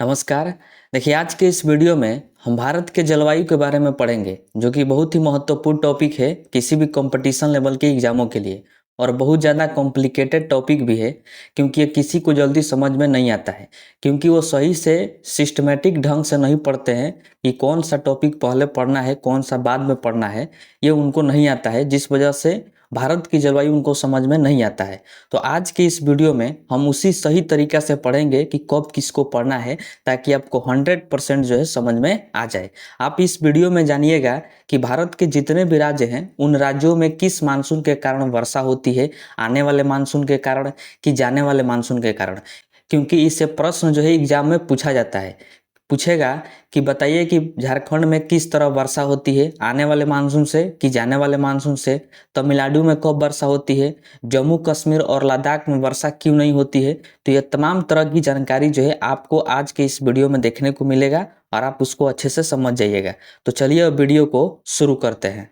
नमस्कार। देखिए, आज के इस वीडियो में हम भारत के जलवायु के बारे में पढ़ेंगे, जो कि बहुत ही महत्वपूर्ण टॉपिक है किसी भी कंपटीशन लेवल के एग्जामों के लिए। और बहुत ज़्यादा कॉम्प्लिकेटेड टॉपिक भी है, क्योंकि ये किसी को जल्दी समझ में नहीं आता है, क्योंकि वो सही से सिस्टमेटिक ढंग से नहीं पढ़ते हैं कि कौन सा टॉपिक पहले पढ़ना है, कौन सा बाद में पढ़ना है। ये उनको नहीं आता है, जिस वजह से भारत की जलवायु उनको समझ में नहीं आता है। तो आज के इस वीडियो में हम उसी सही तरीका से पढ़ेंगे कि कब किसको पढ़ना है, ताकि आपको 100% जो है समझ में आ जाए। आप इस वीडियो में जानिएगा कि भारत के जितने भी राज्य हैं, उन राज्यों में किस मानसून के कारण वर्षा होती है, आने वाले मानसून के कारण कि जाने वाले मानसून के कारण। क्योंकि इससे प्रश्न जो है एग्जाम में पूछा जाता है, पूछेगा कि बताइए कि झारखंड में किस तरह वर्षा होती है, आने वाले मानसून से कि जाने वाले मानसून से। तमिलनाडु में कब वर्षा होती है, जम्मू कश्मीर और लद्दाख में वर्षा क्यों नहीं होती है। तो ये तमाम तरह की जानकारी जो है आपको आज के इस वीडियो में देखने को मिलेगा और आप उसको अच्छे से समझ जाइएगा। तो चलिए अब वीडियो को शुरू करते हैं।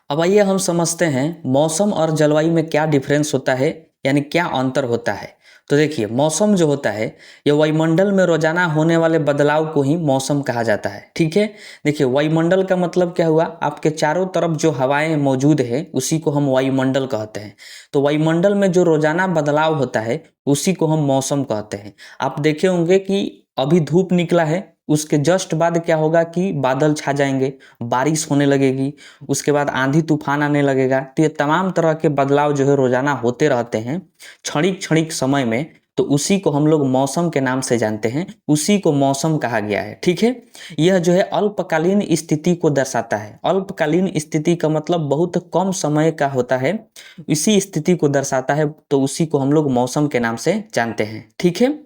अब आइए हम समझते हैं मौसम और जलवायु में क्या डिफरेंस होता है, यानी क्या अंतर होता है। तो देखिए, मौसम जो होता है यह वायुमंडल में रोजाना होने वाले बदलाव को ही मौसम कहा जाता है। ठीक है, देखिए वायुमंडल का मतलब क्या हुआ, आपके चारों तरफ जो हवाएं मौजूद है उसी को हम वायुमंडल कहते हैं। तो वायुमंडल में जो रोजाना बदलाव होता है उसी को हम मौसम कहते हैं। आप देखे होंगे कि अभी धूप निकला है, उसके जस्ट बाद क्या होगा कि बादल छा जाएंगे, बारिश होने लगेगी, उसके बाद आंधी तूफान आने लगेगा। तो ये तमाम तरह के बदलाव जो है रोजाना होते रहते हैं क्षणिक क्षणिक समय में। तो उसी को हम लोग मौसम के नाम से जानते हैं, उसी को मौसम कहा गया है। ठीक है, यह जो है अल्पकालीन स्थिति को दर्शाता है। अल्पकालीन स्थिति का मतलब बहुत कम समय का होता है, इसी स्थिति को दर्शाता है। तो उसी को हम लोग मौसम के नाम से जानते हैं। ठीक है,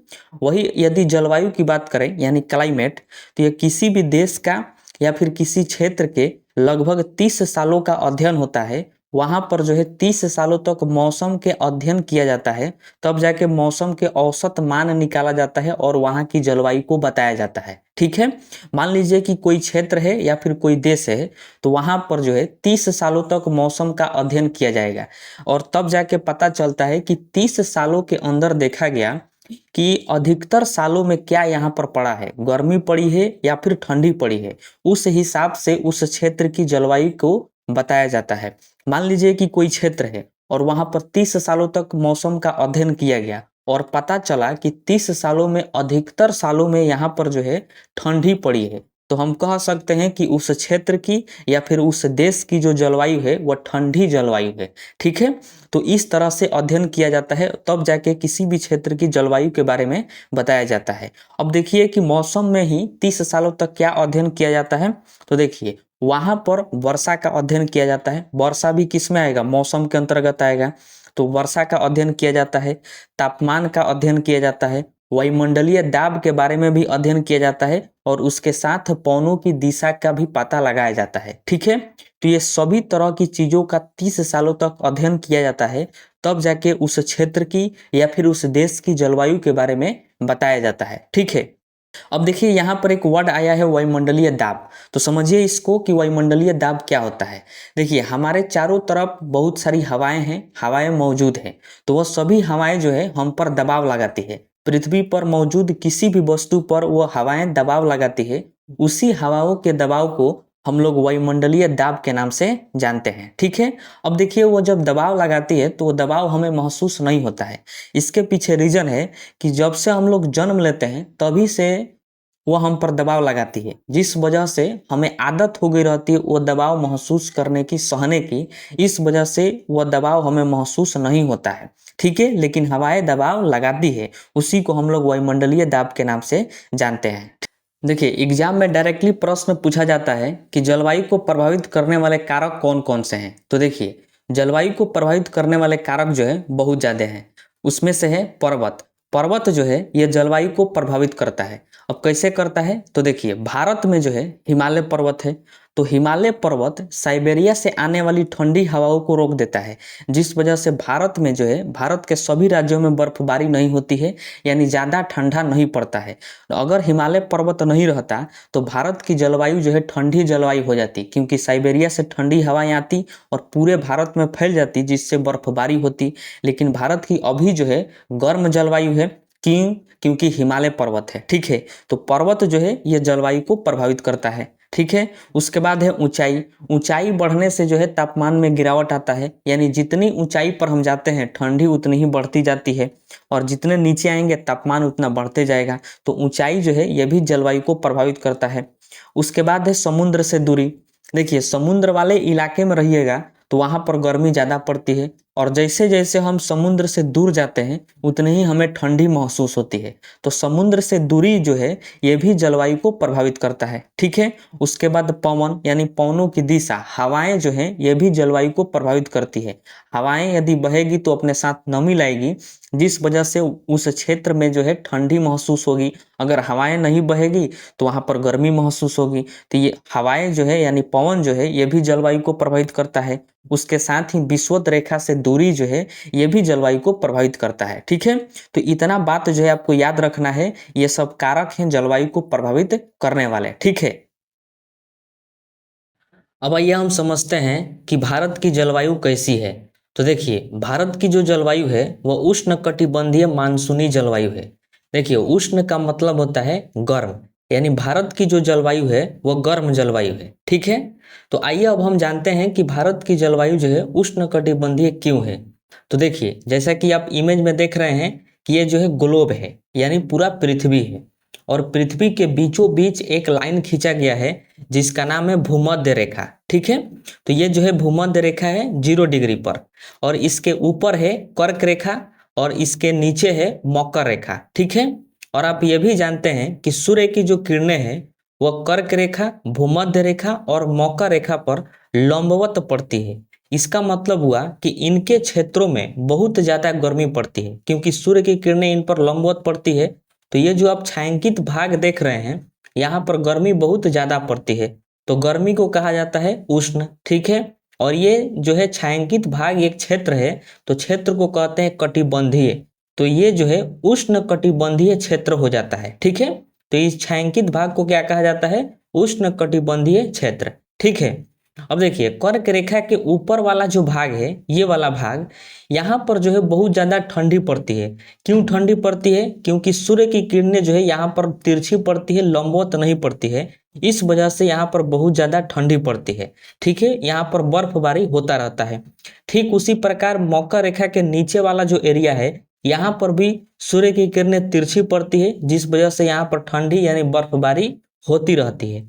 वही यदि जलवायु की बात करें यानी क्लाइमेट, तो यह किसी भी देश का या फिर किसी क्षेत्र के लगभग 30 सालों का अध्ययन होता है। वहां पर जो है 30 सालों तक मौसम के अध्ययन किया जाता है, तब जाके मौसम के औसत मान निकाला जाता है और वहां की जलवायु को बताया जाता है। ठीक है, मान लीजिए कि कोई क्षेत्र है या फिर कोई देश है, तो वहां पर जो है 30 सालों तक मौसम का अध्ययन किया जाएगा और तब जाके पता चलता है कि 30 सालों के अंदर देखा गया कि अधिकतर सालों में क्या यहाँ पर पड़ा है, गर्मी पड़ी है या फिर ठंडी पड़ी है। उस हिसाब से उस क्षेत्र की जलवायु को बताया जाता है। मान लीजिए कि कोई क्षेत्र है और वहां पर 30 सालों तक मौसम का अध्ययन किया गया और पता चला कि 30 सालों में अधिकतर सालों में यहाँ पर जो है ठंडी पड़ी है, तो हम कह सकते हैं कि उस क्षेत्र की या फिर उस देश की जो जलवायु है वह ठंडी जलवायु है। ठीक है, तो इस तरह से अध्ययन किया जाता है, तब जाके किसी भी क्षेत्र की जलवायु के बारे में बताया जाता है। अब देखिए कि मौसम में ही 30 सालों तक क्या अध्ययन किया जाता है। तो देखिए, वहां पर वर्षा का अध्ययन किया जाता है। वर्षा भी किस में आएगा, मौसम के अंतर्गत आएगा। तो वर्षा का अध्ययन किया जाता है, तापमान का अध्ययन किया जाता है, वायुमंडलीय दाब के बारे में भी अध्ययन किया जाता है और उसके साथ पवनों की दिशा का भी पता लगाया जाता है। ठीक है, तो ये सभी तरह की चीजों का 30 सालों तक अध्ययन किया जाता है, तब जाके उस क्षेत्र की या फिर उस देश की जलवायु के बारे में बताया जाता है। ठीक है, अब देखिए यहाँ पर एक वर्ड आया है वायुमंडलीय दाब। तो समझिए इसको कि वायुमंडलीय दाब क्या होता है। देखिए, हमारे चारों तरफ बहुत सारी हवाएं हैं, हवाएं मौजूद हैं। तो वह सभी हवाएं जो है हम पर दबाव लगाती है। पृथ्वी पर मौजूद किसी भी वस्तु पर वह हवाएं दबाव लगाती है, उसी हवाओं के दबाव को हम लोग वायुमंडलीय दाब के नाम से जानते हैं। ठीक है, अब देखिए वो जब दबाव लगाती है तो वो दबाव हमें महसूस नहीं होता है। इसके पीछे रीजन है कि जब से हम लोग जन्म लेते हैं तभी से वो हम पर दबाव लगाती है, जिस वजह से हमें आदत हो गई रहती है वो दबाव महसूस करने की, सहने की। इस वजह से वह दबाव हमें महसूस नहीं होता है। ठीक है, लेकिन हवाएं दबाव लगाती है, उसी को हम लोग वायुमंडलीय दाब के नाम से जानते हैं। देखिए, एग्जाम में डायरेक्टली प्रश्न पूछा जाता है कि जलवायु को प्रभावित करने वाले कारक कौन कौन से हैं। तो देखिए, जलवायु को प्रभावित करने वाले कारक जो है बहुत ज़्यादा हैं। उसमें से है पर्वत। पर्वत जो है यह जलवायु को प्रभावित करता है। अब कैसे करता है, तो देखिए भारत में जो है हिमालय पर्वत है। तो हिमालय पर्वत साइबेरिया से आने वाली ठंडी हवाओं को रोक देता है, जिस वजह से भारत में जो है, भारत के सभी राज्यों में बर्फबारी नहीं होती है, यानी ज़्यादा ठंडा नहीं पड़ता है। अगर हिमालय पर्वत नहीं रहता तो भारत की जलवायु जो है ठंडी जलवायु हो जाती, क्योंकि साइबेरिया से ठंडी हवाएं आती और पूरे भारत में फैल जाती, जिससे बर्फबारी होती। लेकिन भारत की अभी जो है गर्म जलवायु है, क्यों? क्योंकि हिमालय पर्वत है, ठीक है। तो पर्वत जो है ये जलवायु को प्रभावित करता है, ठीक है। उसके बाद है ऊंचाई। ऊंचाई बढ़ने से जो है तापमान में गिरावट आता है, यानी जितनी ऊंचाई पर हम जाते हैं ठंडी उतनी ही बढ़ती जाती है, और जितने नीचे आएंगे तापमान उतना बढ़ते जाएगा। तो ऊंचाई जो है ये भी जलवायु को प्रभावित करता है। उसके बाद है समुद्र से दूरी। देखिए, समुद्र वाले इलाके में रहिएगा तो वहां पर गर्मी ज़्यादा पड़ती है, और जैसे जैसे हम समुद्र से दूर जाते हैं उतनी ही हमें ठंडी महसूस होती है। तो समुद्र से दूरी जो है ये भी जलवायु को प्रभावित करता है, ठीक है। उसके बाद पवन, यानी पवनों की दिशा, हवाएं जो हैं ये भी जलवायु को प्रभावित करती है। हवाएं यदि बहेगी तो अपने साथ नमी लाएगी, जिस वजह से उस क्षेत्र में जो है ठंडी महसूस होगी। अगर हवाएं नहीं बहेगी तो वहां पर गर्मी महसूस होगी। तो ये हवाएं जो है यानी पवन जो है ये भी जलवायु को प्रभावित करता है। उसके साथ ही विषुवत रेखा से दूरी जो है ये भी जलवायु को प्रभावित करता है, ठीक है। तो इतना बात जो है आपको याद रखना है, ये सब कारक हैं जलवायु को प्रभावित करने वाले, ठीक है। अब आइए हम समझते हैं कि भारत की जलवायु कैसी है। तो देखिए, भारत की जो जलवायु है वह उष्णकटिबंधीय मानसूनी जलवायु है। देखिए, उष्ण का मतलब होता है गर्म, यानी भारत की जो जलवायु है वह गर्म जलवायु है, ठीक है। तो आइए अब हम जानते हैं कि भारत की जलवायु जो है उष्णकटिबंधीय क्यों है। तो देखिए, जैसा कि आप इमेज में देख रहे हैं कि ये जो है ग्लोब है, यानी पूरा पृथ्वी है, और पृथ्वी के बीचों बीच एक लाइन खींचा गया है जिसका नाम है भूमध्य रेखा, ठीक है। तो ये जो है भूमध्य रेखा है 0 डिग्री पर, और इसके ऊपर है कर्क रेखा, और इसके नीचे है मकर रेखा, ठीक है। और आप ये भी जानते हैं कि सूर्य की जो किरणें हैं वह कर्क रेखा, भूमध्य रेखा और मकर रेखा पर लंबवत पड़ती है। इसका मतलब हुआ कि इनके क्षेत्रों में बहुत ज्यादा गर्मी पड़ती है, क्योंकि सूर्य की किरणें इन पर लंबवत पड़ती है। तो ये जो आप छायांकित भाग देख रहे हैं यहाँ पर गर्मी बहुत ज्यादा पड़ती है, तो गर्मी को कहा जाता है उष्ण, ठीक है। और ये जो है छायांकित भाग एक क्षेत्र है, तो क्षेत्र को कहते हैं कटिबंधीय। तो ये जो है उष्ण कटिबंधीय क्षेत्र हो जाता है, ठीक है। तो इस छायांकित भाग को क्या कहा जाता है? उष्ण कटिबंधीय क्षेत्र, ठीक है। अब देखिए, कर्क रेखा के ऊपर वाला जो भाग है, ये वाला भाग, यहाँ पर जो है बहुत ज्यादा ठंडी पड़ती है। क्यों ठंडी पड़ती है? क्योंकि सूर्य की किरणें जो है यहाँ पर तिरछी पड़ती है, लंबवत नहीं पड़ती है। इस वजह से यहाँ पर बहुत ज्यादा ठंडी पड़ती है, ठीक है। यहाँ पर बर्फबारी होता रहता है। ठीक उसी प्रकार मकर रेखा के नीचे वाला जो एरिया है, यहाँ पर भी सूर्य की किरणें तिरछी पड़ती है, जिस वजह से यहाँ पर ठंडी यानी बर्फबारी होती रहती है।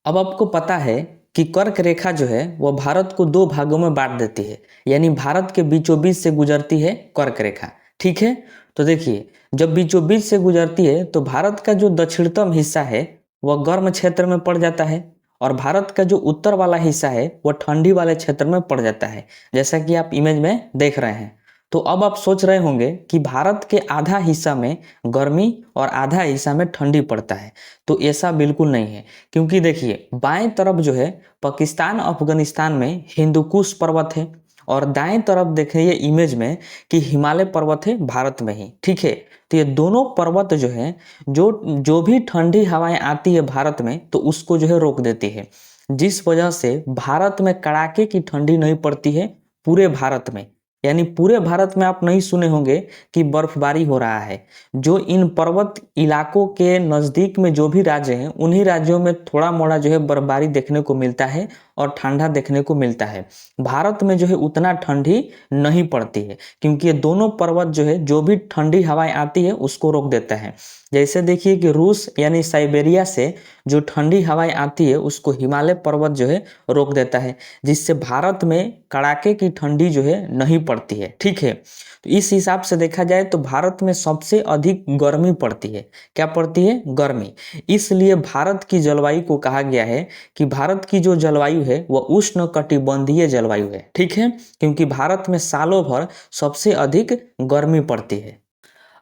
अब आपको पता है कि कर्क रेखा जो है वह भारत को 2 भागों में बांट देती है, यानी भारत के बीचों बीच से गुजरती है कर्क रेखा, ठीक है। तो देखिए, जब बीचों बीच से गुजरती है तो भारत का जो दक्षिणतम हिस्सा है वह गर्म क्षेत्र में पड़ जाता है, और भारत का जो उत्तर वाला हिस्सा है वह ठंडी वाले क्षेत्र में पड़ जाता है, जैसा कि आप इमेज में देख रहे हैं। तो अब आप सोच रहे होंगे कि भारत के आधा हिस्सा में गर्मी और आधा हिस्सा में ठंडी पड़ता है। तो ऐसा बिल्कुल नहीं है, क्योंकि देखिए, बाएं तरफ जो है पाकिस्तान अफगानिस्तान में हिंदुकुश पर्वत है, और दाएं तरफ देखिए इमेज में कि हिमालय पर्वत है भारत में ही, ठीक है। तो ये दोनों पर्वत जो है, जो जो भी ठंडी हवाएं आती है भारत में तो उसको जो है रोक देती है, जिस वजह से भारत में कड़ाके की ठंडी नहीं पड़ती है पूरे भारत में। यानी पूरे भारत में आप नहीं सुने होंगे कि बर्फबारी हो रहा है। जो इन पर्वत इलाकों के नज़दीक में जो भी राज्य हैं उन्हीं राज्यों में थोड़ा मोड़ा जो है बर्फबारी देखने को मिलता है और ठंडा देखने को मिलता है। भारत में जो है उतना ठंडी नहीं पड़ती है, क्योंकि ये दोनों पर्वत जो है जो भी ठंडी हवाएं आती है उसको रोक देता है। जैसे देखिए कि रूस यानी साइबेरिया से जो ठंडी हवाएं आती है उसको हिमालय पर्वत जो है रोक देता है, जिससे भारत में कड़ाके की ठंडी जो है नहीं पड़ती है, ठीक है। तो इस हिसाब से देखा जाए तो भारत में सबसे अधिक गर्मी पड़ती है। क्या पड़ती है? गर्मी। इसलिए भारत की जलवायु को कहा गया है कि भारत की जो जलवायु है वह उष्ण कटिबंधीय जलवायु है, ठीक है, क्योंकि भारत में सालों भर सबसे अधिक गर्मी पड़ती है।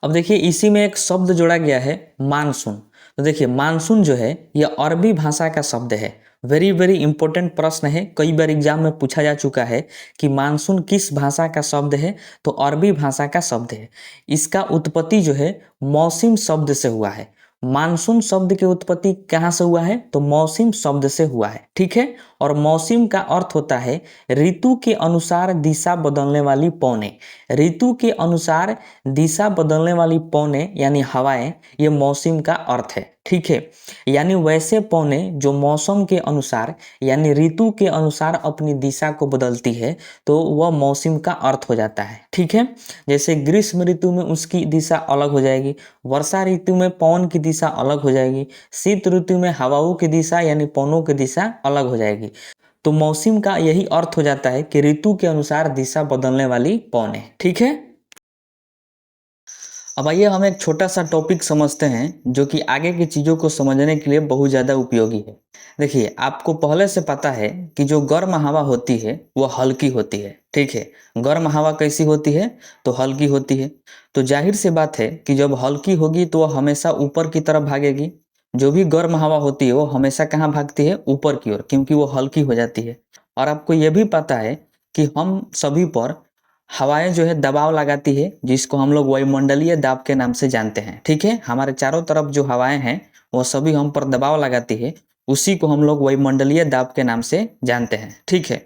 अब देखिए, इसी में एक शब्द जोड़ा गया है मानसून। तो देखिए, मानसून जो है यह अरबी भाषा का शब्द है। वेरी वेरी इंपॉर्टेंट प्रश्न है, कई बार एग्जाम में पूछा जा चुका है कि मानसून किस भाषा का शब्द है, तो अरबी भाषा का शब्द है। इसका उत्पत्ति जो है मौसम शब्द से हुआ है। मानसून शब्द की उत्पत्ति कहाँ से हुआ है? तो मौसम शब्द से हुआ है, ठीक है। और मौसम का अर्थ होता है ऋतु के अनुसार दिशा बदलने वाली पवनें। ऋतु के अनुसार दिशा बदलने वाली पवनें यानी हवाएं, ये मौसम का अर्थ है, ठीक है। यानी वैसे पवनें जो मौसम के अनुसार यानी ऋतु के अनुसार अपनी दिशा को बदलती है, तो वह मौसम का अर्थ हो जाता है, ठीक है। जैसे ग्रीष्म ऋतु में उसकी दिशा अलग हो जाएगी, वर्षा ऋतु में पवन की दिशा अलग हो जाएगी, शीत ऋतु में हवाओं की दिशा यानी पवनों की दिशा अलग हो जाएगी। तो मौसम का यही अर्थ हो जाता है कि ऋतु के अनुसार दिशा बदलने वाली पवनें, ठीक है। अब आइए हम एक छोटा सा टॉपिक समझते हैं जो कि आगे की चीज़ों को समझने के लिए बहुत ज़्यादा उपयोगी है। देखिए, आपको पहले से पता है कि जो गर्म हवा होती है वह हल्की होती है, ठीक है। गर्म हवा कैसी होती है? तो हल्की होती है। तो जाहिर सी बात है कि जब हल्की होगी तो वह हमेशा ऊपर की तरफ भागेगी। जो भी गर्म हवा होती है वो हमेशा कहाँ भागती है? ऊपर की ओर, क्योंकि वो हल्की हो जाती है। और आपको ये भी पता है कि हम सभी पर हवाएं जो है दबाव लगाती है, जिसको हम लोग वायुमंडलीय दाब के नाम से जानते हैं, ठीक है। हमारे चारों तरफ जो हवाएं हैं वो सभी हम पर दबाव लगाती है, उसी को हम लोग वायुमंडलीय दाब के नाम से जानते हैं, ठीक है।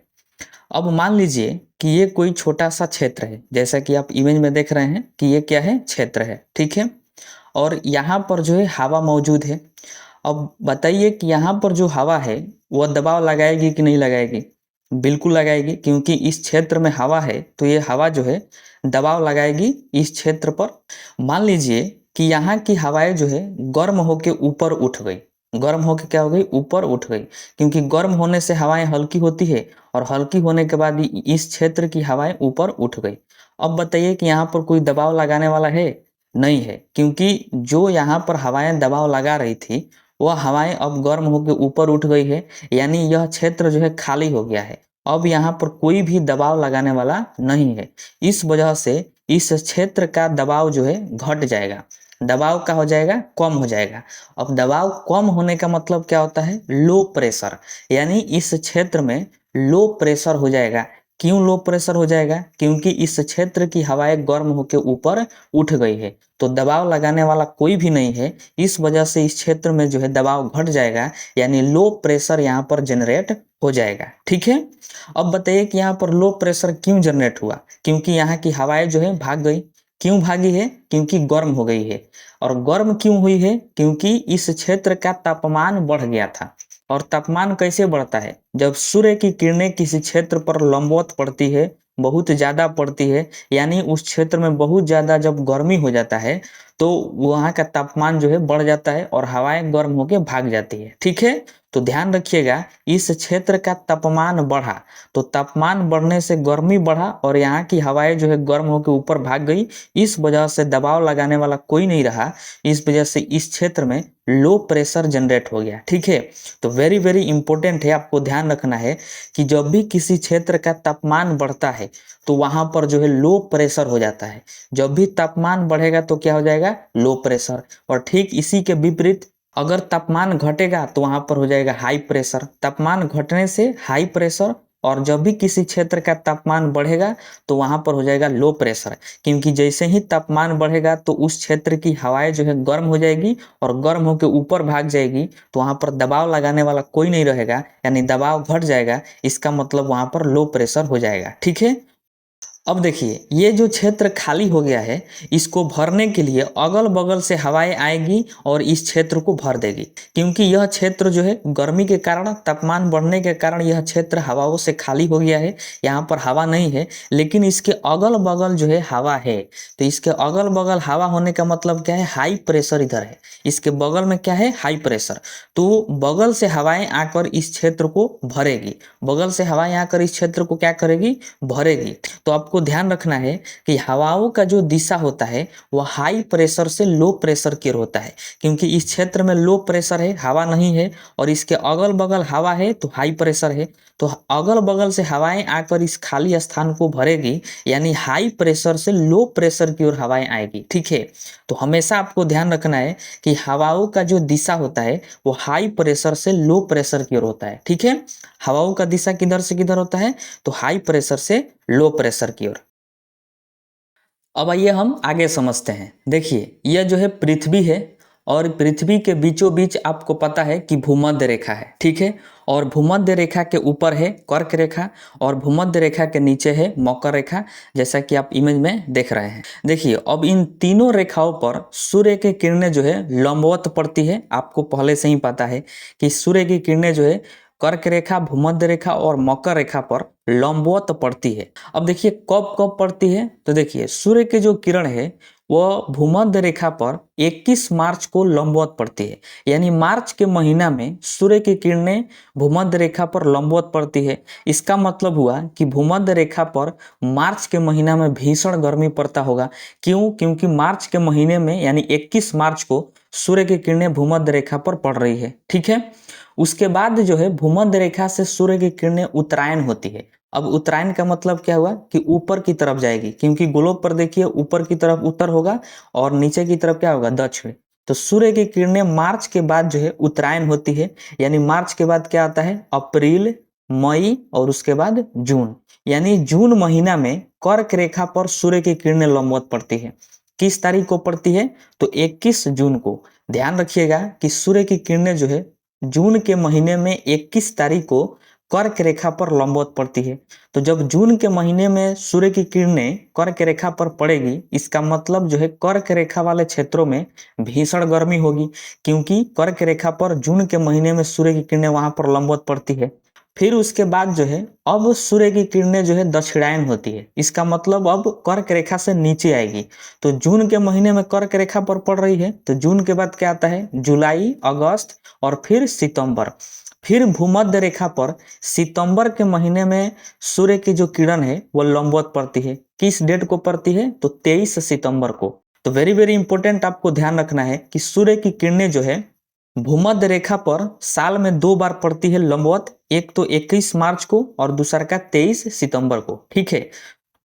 अब मान लीजिए कि ये कोई छोटा सा क्षेत्र है, जैसा कि आप इमेज में देख रहे हैं कि ये क्या है? क्षेत्र है, ठीक है। और यहाँ पर जो है हवा मौजूद है। अब बताइए कि यहाँ पर जो हवा है वह दबाव लगाएगी कि नहीं लगाएगी? बिल्कुल लगाएगी, क्योंकि इस क्षेत्र में हवा है तो ये हवा जो है दबाव लगाएगी इस क्षेत्र पर। मान लीजिए कि यहाँ की हवाएं जो है गर्म होके ऊपर उठ गई। गर्म होके क्या हो गई? ऊपर उठ गई, क्योंकि गर्म होने से हवाएं हल्की होती है और हल्की होने के बाद इस क्षेत्र की हवाएं ऊपर उठ गई। अब बताइए कि यहाँ पर कोई दबाव लगाने वाला है? नहीं है, क्योंकि जो यहाँ पर हवाएं दबाव लगा रही थी वह हवाएं अब गर्म होकर ऊपर उठ गई है, यानी यह क्षेत्र जो है खाली हो गया है। अब यहाँ पर कोई भी दबाव लगाने वाला नहीं है। इस वजह से इस क्षेत्र का दबाव जो है घट जाएगा। दबाव का हो जाएगा? कम हो जाएगा। अब दबाव कम होने का मतलब क्या होता है? लो प्रेशर, यानी इस क्षेत्र में लो प्रेशर हो जाएगा। क्यों लो प्रेशर हो जाएगा? क्योंकि इस क्षेत्र की हवाएं गर्म होकर ऊपर उठ गई है, तो दबाव लगाने वाला कोई भी नहीं है। इस वजह से इस क्षेत्र में जो है दबाव घट जाएगा, यानी लो प्रेशर यहाँ पर जनरेट हो जाएगा, ठीक है। अब बताइए कि यहाँ पर लो प्रेशर क्यों जनरेट हुआ? क्योंकि यहाँ की हवाएं जो है भाग गई। क्यों भागी है? क्योंकि गर्म हो गई है। और गर्म क्यों हुई है? क्योंकि इस क्षेत्र का तापमान बढ़ गया था। और तापमान कैसे बढ़ता है? जब सूर्य की किरणें किसी क्षेत्र पर लंबवत पड़ती है, बहुत ज़्यादा पड़ती है, यानी उस क्षेत्र में बहुत ज़्यादा जब गर्मी हो जाता है तो वहाँ का तापमान जो है बढ़ जाता है और हवाएं गर्म होकर भाग जाती है, ठीक है। तो ध्यान रखिएगा, इस क्षेत्र का तापमान बढ़ा तो तापमान बढ़ने से गर्मी बढ़ा और यहाँ की हवाएं जो है गर्म होकर ऊपर भाग गई। इस वजह से दबाव लगाने वाला कोई नहीं रहा। इस वजह से इस क्षेत्र में लो प्रेशर जनरेट हो गया, ठीक है। तो वेरी वेरी इंपॉर्टेंट है, आपको ध्यान रखना है कि जब भी किसी क्षेत्र का तापमान बढ़ता है तो वहां पर जो है लो प्रेशर हो जाता है। जब भी तापमान बढ़ेगा तो क्या हो जाएगा? Low pressure. और ठीक इसी के विपरीत अगर तापमान घटेगा तो वहां पर हो जाएगा हाई प्रेशर। तापमान घटने से हाई प्रेशर, और जब भी किसी क्षेत्र का तापमान बढ़ेगा तो वहां पर हो जाएगा लो प्रेशर, क्योंकि जैसे ही तापमान बढ़ेगा तो उस क्षेत्र की हवाएं जो है गर्म हो जाएगी और गर्म होकर ऊपर भाग जाएगी, तो वहां पर दबाव लगाने वाला कोई नहीं रहेगा, यानी दबाव घट जाएगा। इसका मतलब वहां पर लो प्रेशर हो जाएगा, ठीक है। अब देखिए, ये जो क्षेत्र खाली हो गया है इसको भरने के लिए अगल बगल से हवाएं आएगी और इस क्षेत्र को भर देगी, क्योंकि यह क्षेत्र जो है गर्मी के कारण, तापमान बढ़ने के कारण यह क्षेत्र हवाओं से खाली हो गया है। यहाँ पर हवा नहीं है, लेकिन इसके अगल बगल जो है हवा है। तो इसके अगल बगल हवा होने का मतलब क्या है? हाई प्रेशर इधर है, इसके बगल में क्या है? High pressure. तो बगल से हवाएं आकर इस क्षेत्र को भरेगी। बगल से हवाएं आकर इस क्षेत्र को क्या करेगी? भरेगी। तो आपको ध्यान रखना है कि हवाओं का जो दिशा होता है वह हाई प्रेशर से लो प्रेशर की ओर होता है, क्योंकि इस क्षेत्र में लो प्रेशर है, हवा नहीं है, और इसके अगल बगल हवा है तो हाई प्रेशर है। तो अगल बगल से हवाएं आकर इस खाली स्थान को भरेगी, यानी हाई प्रेशर से लो प्रेशर की ओर हवाएं आएगी, ठीक है। तो हमेशा आपको ध्यान रखना है कि हवाओं का जो दिशा होता है वो हाई प्रेशर से लो प्रेशर की ओर होता है, ठीक है। हवाओं का दिशा किधर से किधर होता है? तो हाई प्रेशर से लो प्रेशर की ओर। अब आइए हम आगे समझते हैं। देखिए, यह जो है पृथ्वी है और पृथ्वी के बीचों बीच आपको पता है कि भूमध्य रेखा है, ठीक है। और भूमध्य रेखा के ऊपर है कर्क रेखा और भूमध्य रेखा के नीचे है मकर रेखा, जैसा कि आप इमेज में देख रहे हैं। देखिए अब इन तीनों रेखाओं पर सूर्य की किरणें जो है लंबवत पड़ती है। आपको पहले से ही पता है कि सूर्य की किरणें जो है कर्क रेखा, भूमध्य रेखा और मकर रेखा पर लंबवत पड़ती है। अब देखिए कब कब पड़ती है, तो देखिए सूर्य की जो किरण है वह भूमध्य रेखा पर 21 मार्च को लंबवत पड़ती है। यानी मार्च के महीना में सूर्य की किरणें भूमध्य रेखा पर लंबवत पड़ती है। इसका मतलब हुआ कि भूमध्य रेखा पर मार्च के महीना में भीषण गर्मी पड़ता होगा। क्यों? क्योंकि मार्च के महीने में यानी 21 मार्च को सूर्य की किरणें भूमध्य रेखा पर पड़ रही है, ठीक है। उसके बाद जो है भूमध्य रेखा से सूर्य की किरणें उत्तरायण होती है। अब उत्तरायण का मतलब क्या हुआ कि ऊपर की तरफ जाएगी, क्योंकि ग्लोब पर देखिए ऊपर की तरफ उत्तर होगा और नीचे की तरफ क्या होगा, दक्षिण। तो सूर्य की किरणें मार्च के बाद जो है उत्तरायण होती है। यानी मार्च के बाद क्या आता है, अप्रैल, मई और उसके बाद जून। यानी जून महीना में कर्क रेखा पर सूर्य की किरणें लंबवत पड़ती है। किस तारीख को पड़ती है, तो 21 जून को। ध्यान रखिएगा कि सूर्य की किरणें जो है जून के महीने में 21 तारीख को कर्क रेखा पर लंबवत पड़ती है। तो जब जून के महीने में सूर्य की किरणें कर्क रेखा पर पड़ेगी, इसका मतलब जो है कर्क रेखा वाले क्षेत्रों में भीषण गर्मी होगी, क्योंकि कर्क रेखा पर जून के महीने में सूर्य की किरणें वहां पर लंबवत पड़ती है। फिर उसके बाद जो है अब सूर्य की किरणें जो है दक्षिणायन होती है। इसका मतलब अब कर्क रेखा से नीचे आएगी। तो जून के महीने में कर्क रेखा पर पड़ रही है, तो जून के बाद क्या आता है, जुलाई, अगस्त और फिर सितंबर। फिर भूमध्य रेखा पर सितंबर के महीने में सूर्य की जो किरण है वो लंबवत पड़ती है। किस डेट को पड़ती है, तो 23 सितंबर को। तो वेरी वेरी इंपॉर्टेंट आपको ध्यान रखना है कि सूर्य की किरणें जो है भूमध्य रेखा पर साल में 2 बार पड़ती है लंबवत, एक तो 21 मार्च को और दूसरा का 23 सितंबर को, ठीक है।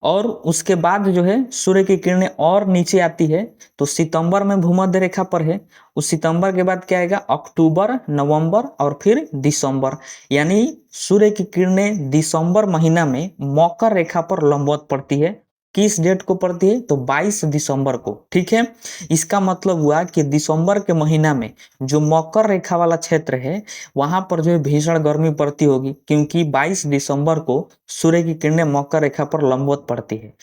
और उसके बाद जो है सूर्य की किरणें और नीचे आती है, तो सितंबर में भूमध्य रेखा पर है। उस सितंबर के बाद क्या आएगा, अक्टूबर, नवंबर और फिर दिसंबर। यानी सूर्य की किरणें दिसंबर महीना में मकर रेखा पर लंबवत पड़ती है। किस डेट को पड़ती है, तो 22 दिसंबर को, ठीक है। इसका मतलब हुआ कि दिसंबर के महीना में जो मकर रेखा वाला क्षेत्र है वहां पर जो है भीषण गर्मी पड़ती होगी, क्योंकि 22 दिसंबर को सूर्य की किरणें मकर रेखा पर लंबवत पड़ती है।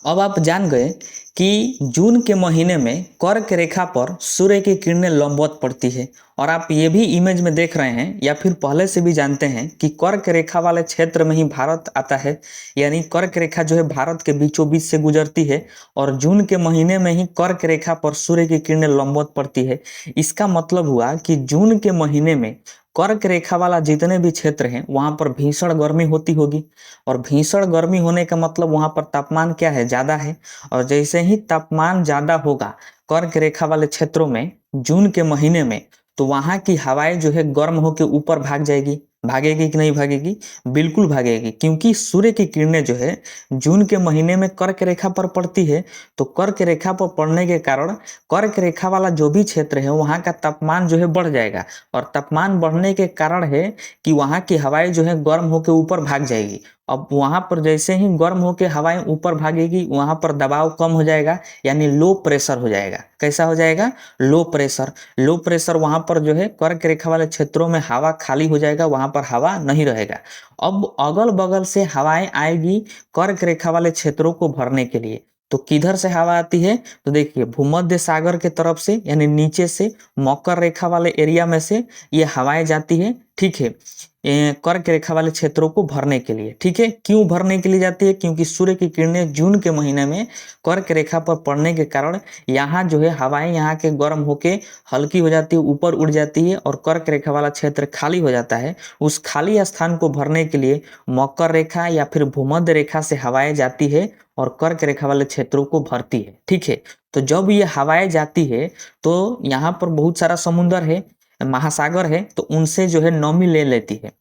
अब आप जान गए कि जून के महीने में कर्क रेखा पर सूर्य की किरणें लंबवत पड़ती है। और आप ये भी इमेज में देख रहे हैं या फिर पहले से भी जानते हैं कि कर्क रेखा वाले क्षेत्र में ही भारत आता है। यानी कर्क रेखा जो है भारत के बीचों बीच से गुजरती है और जून के महीने में ही कर्क रेखा पर सूर्य की किरणें लंबवत पड़ती है। इसका मतलब हुआ कि जून के महीने में कर्क रेखा वाला जितने भी क्षेत्र हैं वहां पर भीषण गर्मी होती होगी। और भीषण गर्मी होने का मतलब वहां पर तापमान क्या है, ज्यादा है। और जैसे ही तापमान ज्यादा होगा कर्क रेखा वाले क्षेत्रों में जून के महीने में, तो वहां की हवाएं जो है गर्म होकर ऊपर भाग जाएगी। भागेगी कि नहीं भागेगी, बिल्कुल भागेगी, क्योंकि सूर्य की किरणें जो है जून के महीने में कर्क रेखा पर पड़ती है। तो कर्क रेखा पर पड़ने के कारण कर्क रेखा वाला जो भी क्षेत्र है वहां का तापमान जो है बढ़ जाएगा। और तापमान बढ़ने के कारण है कि वहां की हवाएं जो है गर्म होकर ऊपर भाग जाएगी। अब वहां पर जैसे ही गर्म होकर हवाएं ऊपर भागेगी वहां पर दबाव कम हो जाएगा, यानी लो प्रेशर हो जाएगा। कैसा हो जाएगा, लो प्रेशर। लो प्रेशर वहां पर जो है कर्क रेखा वाले क्षेत्रों में हवा खाली हो जाएगा, वहां पर हवा नहीं रहेगा। अब अगल बगल से हवाएं आएगी कर्क रेखा वाले क्षेत्रों को भरने के लिए। तो किधर से हवा आती है, तो देखिए भूमध्य सागर के तरफ से, यानी नीचे से मकर रेखा वाले एरिया में से ये हवाएं जाती है, ठीक है, कर्क रेखा वाले क्षेत्रों को भरने के लिए। ठीक है, क्यों भरने के लिए जाती है, क्योंकि सूर्य की किरणें जून के महीने में कर्क रेखा पर पड़ने के कारण यहाँ जो है हवाएं यहाँ के गर्म होके हल्की हो जाती है, ऊपर उड़ जाती है और कर्क रेखा वाला क्षेत्र खाली हो जाता है। उस खाली स्थान को भरने के लिए मकर रेखा या फिर भूमध्य रेखा से हवाएं जाती है और कर्क रेखा वाले क्षेत्रों को भरती है। ठीक है, तो जब ये हवाएं जाती है तो यहाँ पर बहुत सारा समुंदर है, महासागर है, तो उनसे जो है नमी ले लेती है।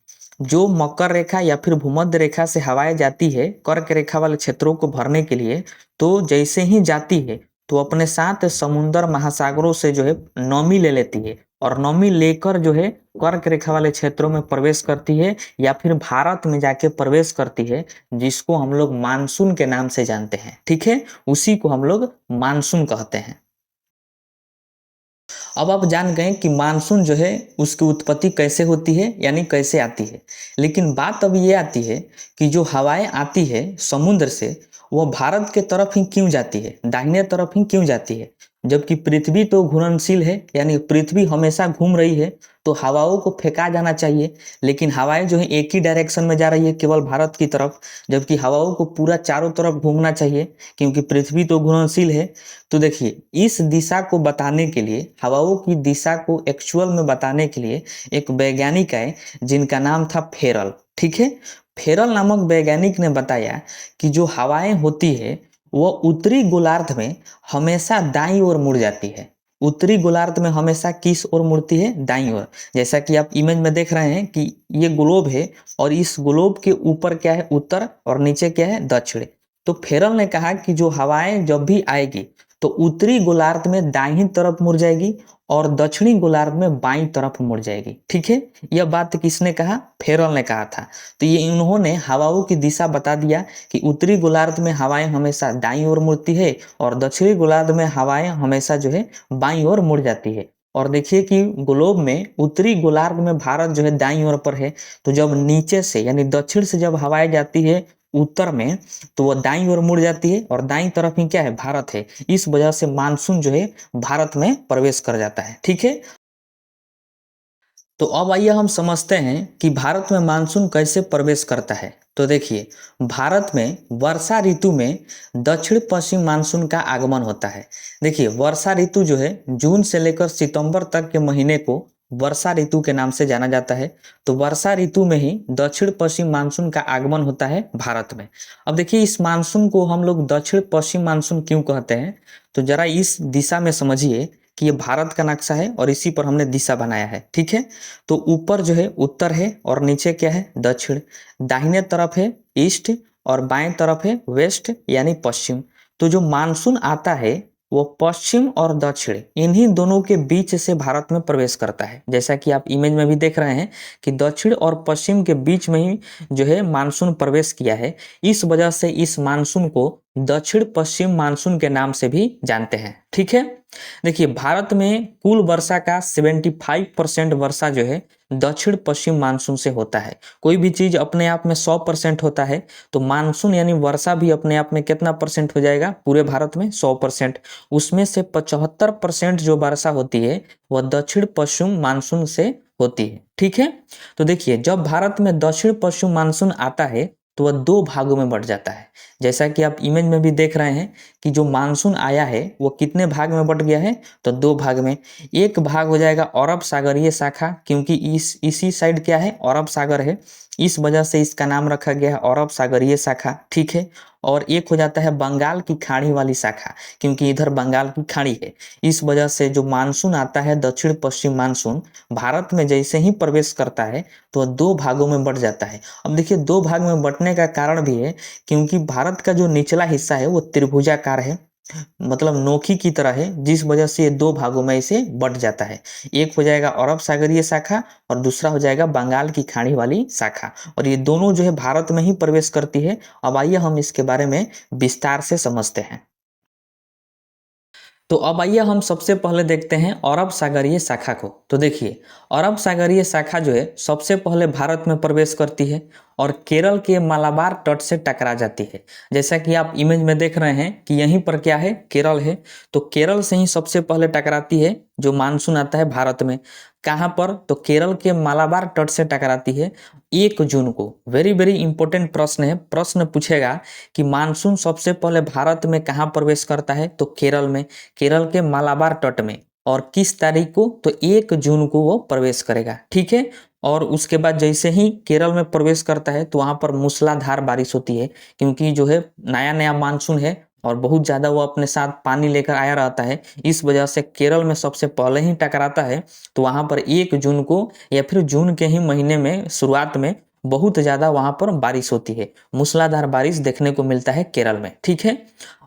जो मकर रेखा या फिर भूमध्य रेखा से हवाएं जाती है कर्क रेखा वाले क्षेत्रों को भरने के लिए, तो जैसे ही जाती है तो अपने साथ समुंदर महासागरों से जो है नमी ले लेती है और नमी लेकर जो है कर्क रेखा वाले क्षेत्रों में प्रवेश करती है या फिर भारत में जाके प्रवेश करती है, जिसको हम लोग मानसून के नाम से जानते हैं। ठीक है, उसी को हम लोग मानसून कहते हैं। अब आप जान गए कि मानसून जो है उसकी उत्पत्ति कैसे होती है यानी कैसे आती है। लेकिन बात अब ये आती है कि जो हवाएं आती है समुद्र से वह भारत के तरफ ही क्यों जाती है, दाहिने तरफ ही क्यों जाती है, जबकि पृथ्वी तो घूर्णनशील है यानी पृथ्वी हमेशा घूम रही है। तो हवाओं को फेंका जाना चाहिए, लेकिन हवाएं जो है एक ही डायरेक्शन में जा रही है केवल भारत की तरफ, जबकि हवाओं को पूरा चारों तरफ घूमना चाहिए क्योंकि पृथ्वी तो घूर्णनशील है। तो देखिए इस दिशा को बताने के लिए, हवाओं की दिशा को एक्चुअल में बताने के लिए एक वैज्ञानिक आए जिनका नाम था फेरल। ठीक है, फेरल नामक वैज्ञानिक ने बताया कि जो हवाएं होती है वह उत्तरी गोलार्ध में हमेशा दाईं ओर मुड़ जाती है। उत्तरी गोलार्ध में हमेशा किस ओर मुड़ती है, दाईं ओर। जैसा कि आप इमेज में देख रहे हैं कि ये ग्लोब है और इस ग्लोब के ऊपर क्या है, उत्तर, और नीचे क्या है, दक्षिण। तो फेरल ने कहा कि जो हवाएं जब भी आएगी तो उत्तरी गोलार्ध में दाहिनी तरफ मुड़ जाएगी और दक्षिणी गोलार्ध में बाईं तरफ मुड़ जाएगी। ठीक है, यह बात किसने कहा, फेरल ने कहा था। तो ये इन्होंने हवाओं की दिशा बता दिया कि उत्तरी गोलार्ध में हवाएं हमेशा दाईं ओर मुड़ती है और दक्षिणी गोलार्ध में हवाएं हमेशा जो है बाईं ओर मुड़ जाती है। और देखिए कि ग्लोब में उत्तरी गोलार्ध में भारत जो है दाईं ओर पर है, तो जब नीचे से यानी दक्षिण से जब हवाएं जाती है उत्तर में तो वह दाईं ओर मुड़ जाती है और दाईं तरफ ही क्या है, भारत है। इस वजह से मानसून जो है भारत में प्रवेश कर जाता है। ठीक है, तो अब आइए हम समझते हैं कि भारत में मानसून कैसे प्रवेश करता है। तो देखिए भारत में वर्षा ऋतु में दक्षिण पश्चिम मानसून का आगमन होता है। देखिए वर्षा ऋतु जो है जून से लेकर सितंबर तक के महीने को वर्षा ऋतु के नाम से जाना जाता है। तो वर्षा ऋतु में ही दक्षिण पश्चिम मानसून का आगमन होता है भारत में। अब देखिए इस मानसून को हम लोग दक्षिण पश्चिम मानसून क्यों कहते हैं, तो जरा इस दिशा में समझिए कि ये भारत का नक्शा है और इसी पर हमने दिशा बनाया है। ठीक है, तो ऊपर जो है उत्तर है और नीचे क्या है, दक्षिण। दाहिने तरफ है ईस्ट और बाएं तरफ है वेस्ट यानी पश्चिम। तो जो मानसून आता है वो पश्चिम और दक्षिण इन्हीं दोनों के बीच से भारत में प्रवेश करता है। जैसा कि आप इमेज में भी देख रहे हैं कि दक्षिण और पश्चिम के बीच में ही जो है मानसून प्रवेश किया है। इस वजह से इस मानसून को दक्षिण पश्चिम मानसून के नाम से भी जानते हैं। ठीक है, देखिए भारत में कुल वर्षा का 75% वर्षा जो है दक्षिण पश्चिम मानसून से होता है। कोई भी चीज अपने आप में 100% होता है तो मानसून यानी वर्षा भी अपने आप में कितना परसेंट हो जाएगा, पूरे भारत में 100%। उसमें से 75% जो वर्षा होती है वह दक्षिण पश्चिम मानसून से होती है। ठीक है, तो देखिए जब भारत में दक्षिण पश्चिम मानसून आता है तो वह दो भागों में बंट जाता है। जैसा कि आप इमेज में भी देख रहे हैं कि जो मानसून आया है वो कितने भाग में बंट गया है, तो दो भाग में। एक भाग हो जाएगा अरब सागरीय शाखा, क्योंकि इसी साइड क्या है, अरब सागर है, इस वजह से इसका नाम रखा गया है अरब सागरीय शाखा। ठीक है, और एक हो जाता है बंगाल की खाड़ी वाली शाखा, क्योंकि इधर बंगाल की खाड़ी है। इस वजह से जो मानसून आता है दक्षिण पश्चिम मानसून भारत में जैसे ही प्रवेश करता है तो दो भागों में बंट जाता है। अब देखिए दो भाग में बंटने का कारण भी है क्योंकि भारत का जो निचला हिस्सा है वो त्रिभुजाकार है, मतलब नोकी की तरह है, जिस वजह से ये दो भागों में इसे बंट जाता है। एक हो जाएगा अरब सागरीय शाखा और दूसरा हो जाएगा बंगाल की खाड़ी वाली शाखा, और ये दोनों जो है भारत में ही प्रवेश करती है। अब आइए हम इसके बारे में विस्तार से समझते हैं। तो अब आइए हम सबसे पहले देखते हैं अरब सागरीय शाखा को। तो देखिए अरब सागरीय शाखा जो है सबसे पहले भारत में प्रवेश करती है और केरल के मालाबार तट से टकरा जाती है। जैसा कि आप इमेज में देख रहे हैं कि यहीं पर क्या है, केरल है। तो केरल से ही सबसे पहले टकराती है जो मानसून आता है भारत में। कहाँ पर, तो केरल के मालाबार तट से टकराती है 1 जून को। वेरी वेरी इंपॉर्टेंट प्रश्न है, प्रश्न पूछेगा कि मानसून सबसे पहले भारत में कहाँ प्रवेश करता है, तो केरल में, केरल के मालाबार तट में। और किस तारीख को, तो 1 जून को वो प्रवेश करेगा। ठीक है, और उसके बाद जैसे ही केरल में प्रवेश करता है तो वहां पर मूसलाधार बारिश होती है, क्योंकि जो है नया नया मानसून है और बहुत ज़्यादा वो अपने साथ पानी लेकर आया रहता है। इस वजह से केरल में सबसे पहले ही टकराता है। तो वहां पर 1 जून को या फिर जून के ही महीने में शुरुआत में बहुत ज़्यादा वहाँ पर बारिश होती है, मूसलाधार बारिश देखने को मिलता है केरल में। ठीक है,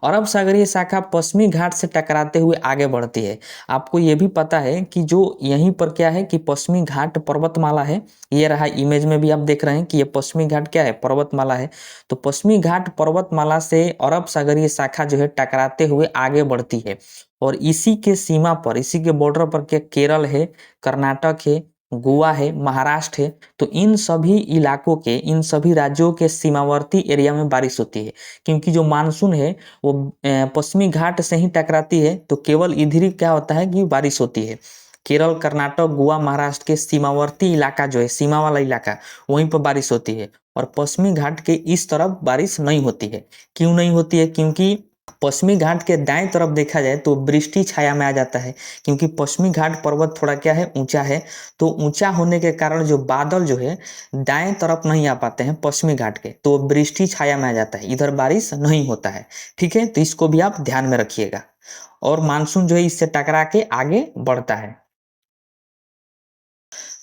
अरब सागरीय शाखा पश्चिमी घाट से टकराते हुए आगे बढ़ती है। आपको ये भी पता है कि जो यहीं पर क्या है कि पश्चिमी घाट पर्वतमाला है, ये रहा इमेज में भी आप देख रहे हैं कि ये पश्चिमी घाट क्या है, पर्वतमाला है। तो पश्चिमी घाट पर्वतमाला से अरब सागरीय शाखा जो है टकराते हुए आगे बढ़ती है, और इसी के सीमा पर, इसी के बॉर्डर पर क्या केरल है, कर्नाटक है, गोवा है, महाराष्ट्र है। तो इन सभी इलाकों के, इन सभी राज्यों के सीमावर्ती एरिया में बारिश होती है, क्योंकि जो मानसून है वो पश्चिमी घाट से ही टकराती है, तो केवल इधर ही क्या होता है कि बारिश होती है। केरल, कर्नाटक, गोवा, महाराष्ट्र के सीमावर्ती इलाका जो है, सीमा वाला इलाका, वहीं पर बारिश होती है, और पश्चिमी घाट के इस तरफ बारिश नहीं होती है। क्यों नहीं होती है? क्योंकि पश्चिमी घाट के दाएं तरफ देखा जाए तो वृष्टि छाया में आ जाता है, क्योंकि पश्चिमी घाट पर्वत थोड़ा क्या है, ऊंचा है। तो ऊंचा होने के कारण जो बादल जो है दाएं तरफ नहीं आ पाते हैं पश्चिमी घाट के, तो वृष्टि छाया में आ जाता है, इधर बारिश नहीं होता है। ठीक है, तो इसको भी आप ध्यान में रखिएगा। और मानसून जो है इससे टकरा के आगे बढ़ता है।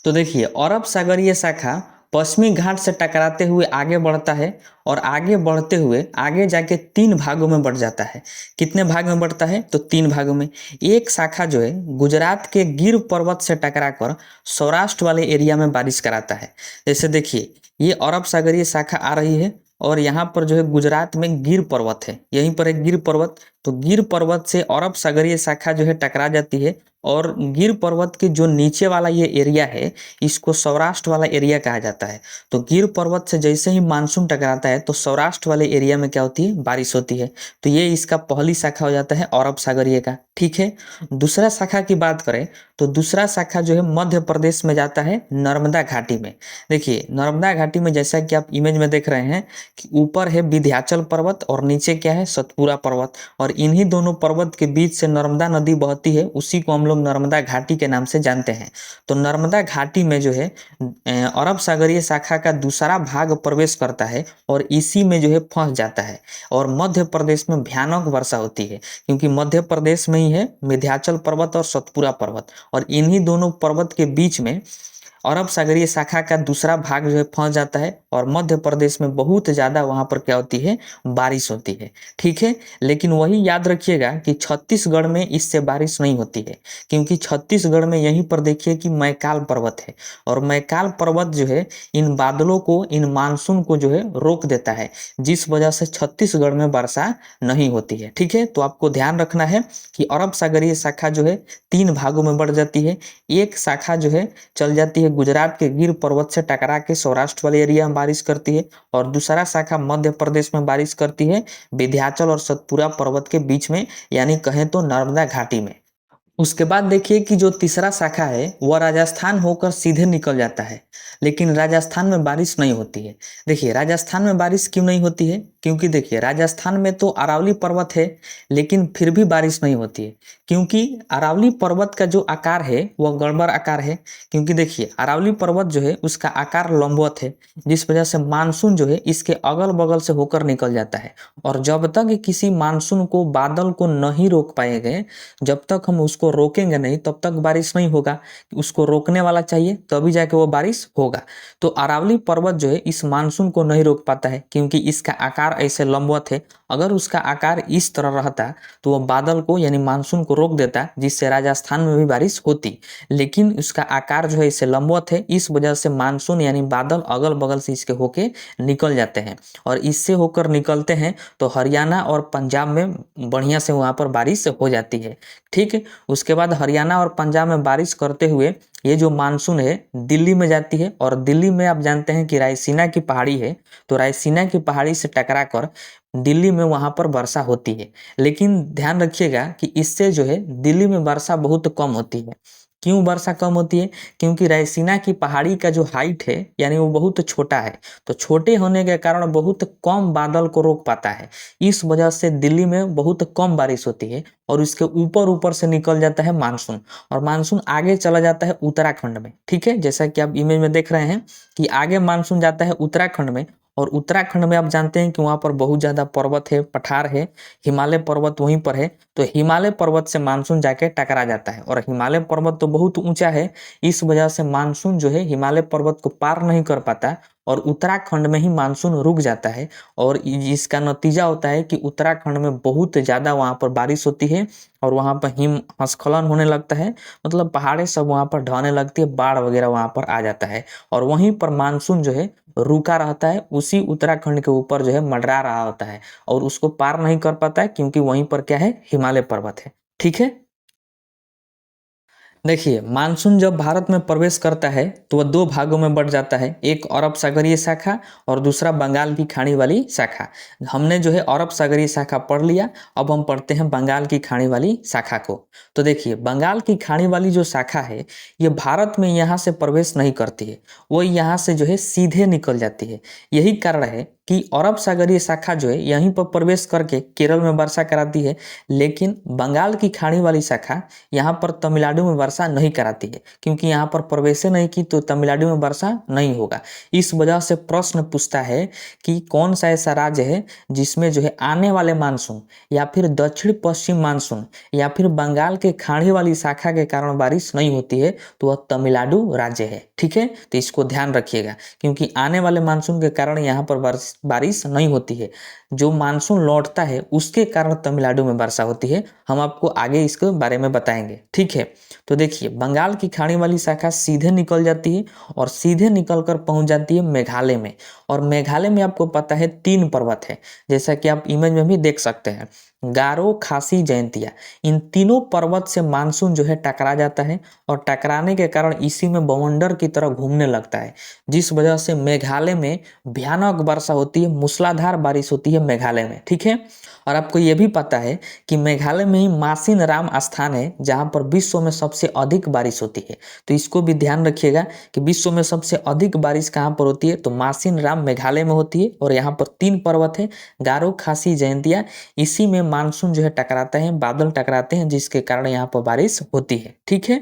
तो देखिए, अरब सागरीय शाखा पश्चिमी घाट से टकराते हुए आगे बढ़ता है, और आगे बढ़ते हुए आगे जाके 3 भागों में बढ़ जाता है। कितने भाग में बढ़ता है? तो 3 भागों में। एक शाखा जो है गुजरात के गिर पर्वत से टकराकर सौराष्ट्र वाले एरिया में बारिश कराता है। जैसे देखिए, ये अरब सागरीय शाखा आ रही है, और यहाँ पर जो है गुजरात में गिर पर्वत है, यहीं पर एक गिर पर्वत। तो गिर पर्वत से अरब सागरीय शाखा जो है टकरा जाती है, और गिर पर्वत के जो नीचे वाला ये एरिया है, इसको सौराष्ट्र वाला एरिया कहा जाता है। तो गिर पर्वत से जैसे ही मानसून टकराता है तो सौराष्ट्र वाले एरिया में क्या होती है, बारिश होती है। तो ये इसका पहली शाखा हो जाता है अरब सागरीय का। ठीक है, दूसरा शाखा की बात करें तो दूसरा शाखा जो है मध्य प्रदेश में जाता है, नर्मदा घाटी में। देखिए, नर्मदा घाटी में जैसा कि आप इमेज में देख रहे हैं कि ऊपर है विंध्याचल पर्वत और नीचे क्या है, सतपुरा पर्वत, और इन्हीं दोनों पर्वत के बीच से नर्मदा नदी बहती है, उसी को हम लोग नर्मदा घाटी के नाम से जानते हैं। तो नर्मदा घाटी में जो है अरब सागरीय शाखा का दूसरा भाग प्रवेश करता है, और इसी में जो है फंस जाता है, और मध्य प्रदेश में भयानक वर्षा होती है, क्योंकि मध्य प्रदेश में ही है विंध्याचल पर्वत और सतपुरा पर्वत, और इन्हीं दोनों पर्वत के बीच में अरब सागरीय शाखा का दूसरा भाग जो है फंस जाता है, और मध्य प्रदेश में बहुत ज़्यादा वहाँ पर क्या होती है, बारिश होती है। ठीक है, लेकिन वही याद रखिएगा कि छत्तीसगढ़ में इससे बारिश नहीं होती है, क्योंकि छत्तीसगढ़ में यहीं पर देखिए कि मैकाल पर्वत है, और मैकाल पर्वत जो है इन बादलों को, इन मानसून को जो है रोक देता है, जिस वजह से छत्तीसगढ़ में वर्षा नहीं होती है। ठीक है, तो आपको ध्यान रखना है कि अरब सागरीय शाखा जो है 3 भागों में बढ़ जाती है। एक शाखा जो है चल जाती है गुजरात के गिर पर्वत से टकरा के सौराष्ट्र वाले एरिया में बारिश करती है, और दूसरा शाखा मध्य प्रदेश में बारिश करती है, विंध्याचल और सतपुरा पर्वत के बीच में, यानी कहें तो नर्मदा घाटी में। उसके बाद देखिए कि जो तीसरा शाखा है वह राजस्थान होकर सीधे निकल जाता है, लेकिन राजस्थान में बारिश नहीं होती है। देखिए, राजस्थान में बारिश क्यों नहीं होती है? क्योंकि देखिए, राजस्थान में तो अरावली पर्वत है, लेकिन फिर भी बारिश नहीं होती है, क्योंकि अरावली पर्वत का जो आकार है वह गड़बड़ आकार है। क्योंकि देखिए, अरावली पर्वत जो है उसका आकार लंबवत है, जिस वजह से मानसून जो है इसके अगल बगल से होकर निकल जाता है, और जब तक किसी मानसून को, बादल को नहीं रोक पाएंगे, जब तक हम उसको रोकेंगे नहीं, तब तक बारिश नहीं होगा। उसको रोकने वाला चाहिए, तभी जाके वो बारिश होगा। तो अरावली पर्वत जो है इस मानसून को नहीं रोक पाता है, क्योंकि इसका आकार ऐसे लंबवत है। अगर उसका आकार इस तरह रहता तो वह बादल को, यानी मानसून को रोक देता, जिससे राजस्थान में भी बारिश होती। लेकिन उसका आकार जो है इसे लंबवत है, इस वजह से मानसून यानी बादल अगल बगल से इसके होके निकल जाते हैं, और इससे होकर निकलते हैं तो हरियाणा और पंजाब में बढ़िया से वहाँ पर बारिश हो जाती है। ठीक है, उसके बाद हरियाणा और पंजाब में बारिश करते हुए ये जो मानसून है दिल्ली में जाती है, और दिल्ली में आप जानते हैं कि रायसीना की पहाड़ी है, तो रायसीना की पहाड़ी से टकरा कर दिल्ली में वहाँ पर वर्षा होती है। लेकिन ध्यान रखिएगा कि इससे जो है दिल्ली में वर्षा बहुत कम होती है। क्यों वर्षा कम होती है? क्योंकि रायसीना की पहाड़ी का जो हाइट है, यानी वो बहुत छोटा है, तो छोटे होने के कारण बहुत कम बादल को रोक पाता है। इस वजह से दिल्ली में बहुत कम बारिश होती है, और उसके ऊपर ऊपर से निकल जाता है मानसून, और मानसून आगे चला जाता है उत्तराखंड में। ठीक है, जैसा कि आप इमेज में देख रहे हैं कि आगे मानसून जाता है उत्तराखंड में, और उत्तराखंड में आप जानते हैं कि वहाँ पर बहुत ज़्यादा पर्वत है, पठार है, हिमालय पर्वत वहीं पर है। तो हिमालय पर्वत से मानसून जाके टकरा जाता है, और हिमालय पर्वत तो बहुत ऊंचा है, इस वजह से मानसून जो है हिमालय पर्वत को पार नहीं कर पाता, और उत्तराखंड में ही मानसून रुक जाता है। और इसका नतीजा होता है कि उत्तराखंड में बहुत ज़्यादा वहाँ पर बारिश होती है और वहाँ पर हिमस्खलन होने लगता है, मतलब पहाड़ें सब वहाँ पर ढहने लगती है, बाढ़ वगैरह वहाँ पर आ जाता है और वहीं पर मानसून जो है रुका रहता है, उसी उत्तराखंड के ऊपर जो है मंडरा रहा होता है और उसको पार नहीं कर पाता है क्योंकि वहीं पर क्या है, हिमालय पर्वत है। ठीक है। देखिए, मानसून जब भारत में प्रवेश करता है तो वह दो भागों में बढ़ जाता है, एक अरब सागरीय शाखा और दूसरा बंगाल की खाड़ी वाली शाखा। हमने जो है अरब सागरीय शाखा पढ़ लिया, अब हम पढ़ते हैं बंगाल की खाड़ी वाली शाखा को। तो देखिए, बंगाल की खाड़ी वाली जो शाखा है ये भारत में यहाँ से प्रवेश नहीं करती है, वो यहाँ से जो है सीधे निकल जाती है। यही कारण है कि अरब सागरीय शाखा जो है यहीं पर प्रवेश करके केरल में वर्षा कराती है, लेकिन बंगाल की खाड़ी वाली शाखा यहाँ पर तमिलनाडु में वर्षा नहीं कराती है, क्योंकि यहाँ पर प्रवेश नहीं की तो तमिलनाडु में वर्षा नहीं होगा। इस वजह से प्रश्न पूछता है कि कौन सा ऐसा राज्य है जिसमें जो है आने वाले मानसून या फिर दक्षिण पश्चिम मानसून या फिर बंगाल के खाड़ी वाली शाखा के कारण बारिश नहीं होती है, तो वह तमिलनाडु राज्य है। ठीक है, तो इसको ध्यान रखिएगा, क्योंकि आने वाले मानसून के कारण यहाँ पर बारिश नहीं होती है, जो मानसून लौटता है उसके कारण तमिलनाडु में वर्षा होती है। हम आपको आगे इसके बारे में बताएंगे। ठीक है, तो देखिए, बंगाल की खाड़ी वाली शाखा सीधे निकल जाती है और सीधे निकलकर पहुंच जाती है मेघालय में। और मेघालय में आपको पता है 3 पर्वत है, जैसा कि आप इमेज में भी देख सकते हैं, गारो, खासी, जयंतिया। इन तीनों पर्वत से मानसून जो है टकरा जाता है और टकराने के कारण इसी में बवंडर की तरह घूमने लगता है, जिस वजह से मेघालय में भयानक वर्षा होती है, मूसलाधार बारिश होती है मेघालय में। ठीक है, और आपको ये भी पता है कि मेघालय में ही मासिन राम स्थान है जहाँ पर विश्व में सबसे अधिक बारिश होती है। तो इसको भी ध्यान रखिएगा कि विश्व में सबसे अधिक बारिश कहाँ पर होती है, तो मासिन राम मेघालय में होती है। और यहाँ पर 3 पर्वत है, गारो, खासी, जयंतिया। इसी में मानसून जो है टकराता है, बादल टकराते हैं, जिसके कारण यहाँ पर बारिश होती है। ठीक है,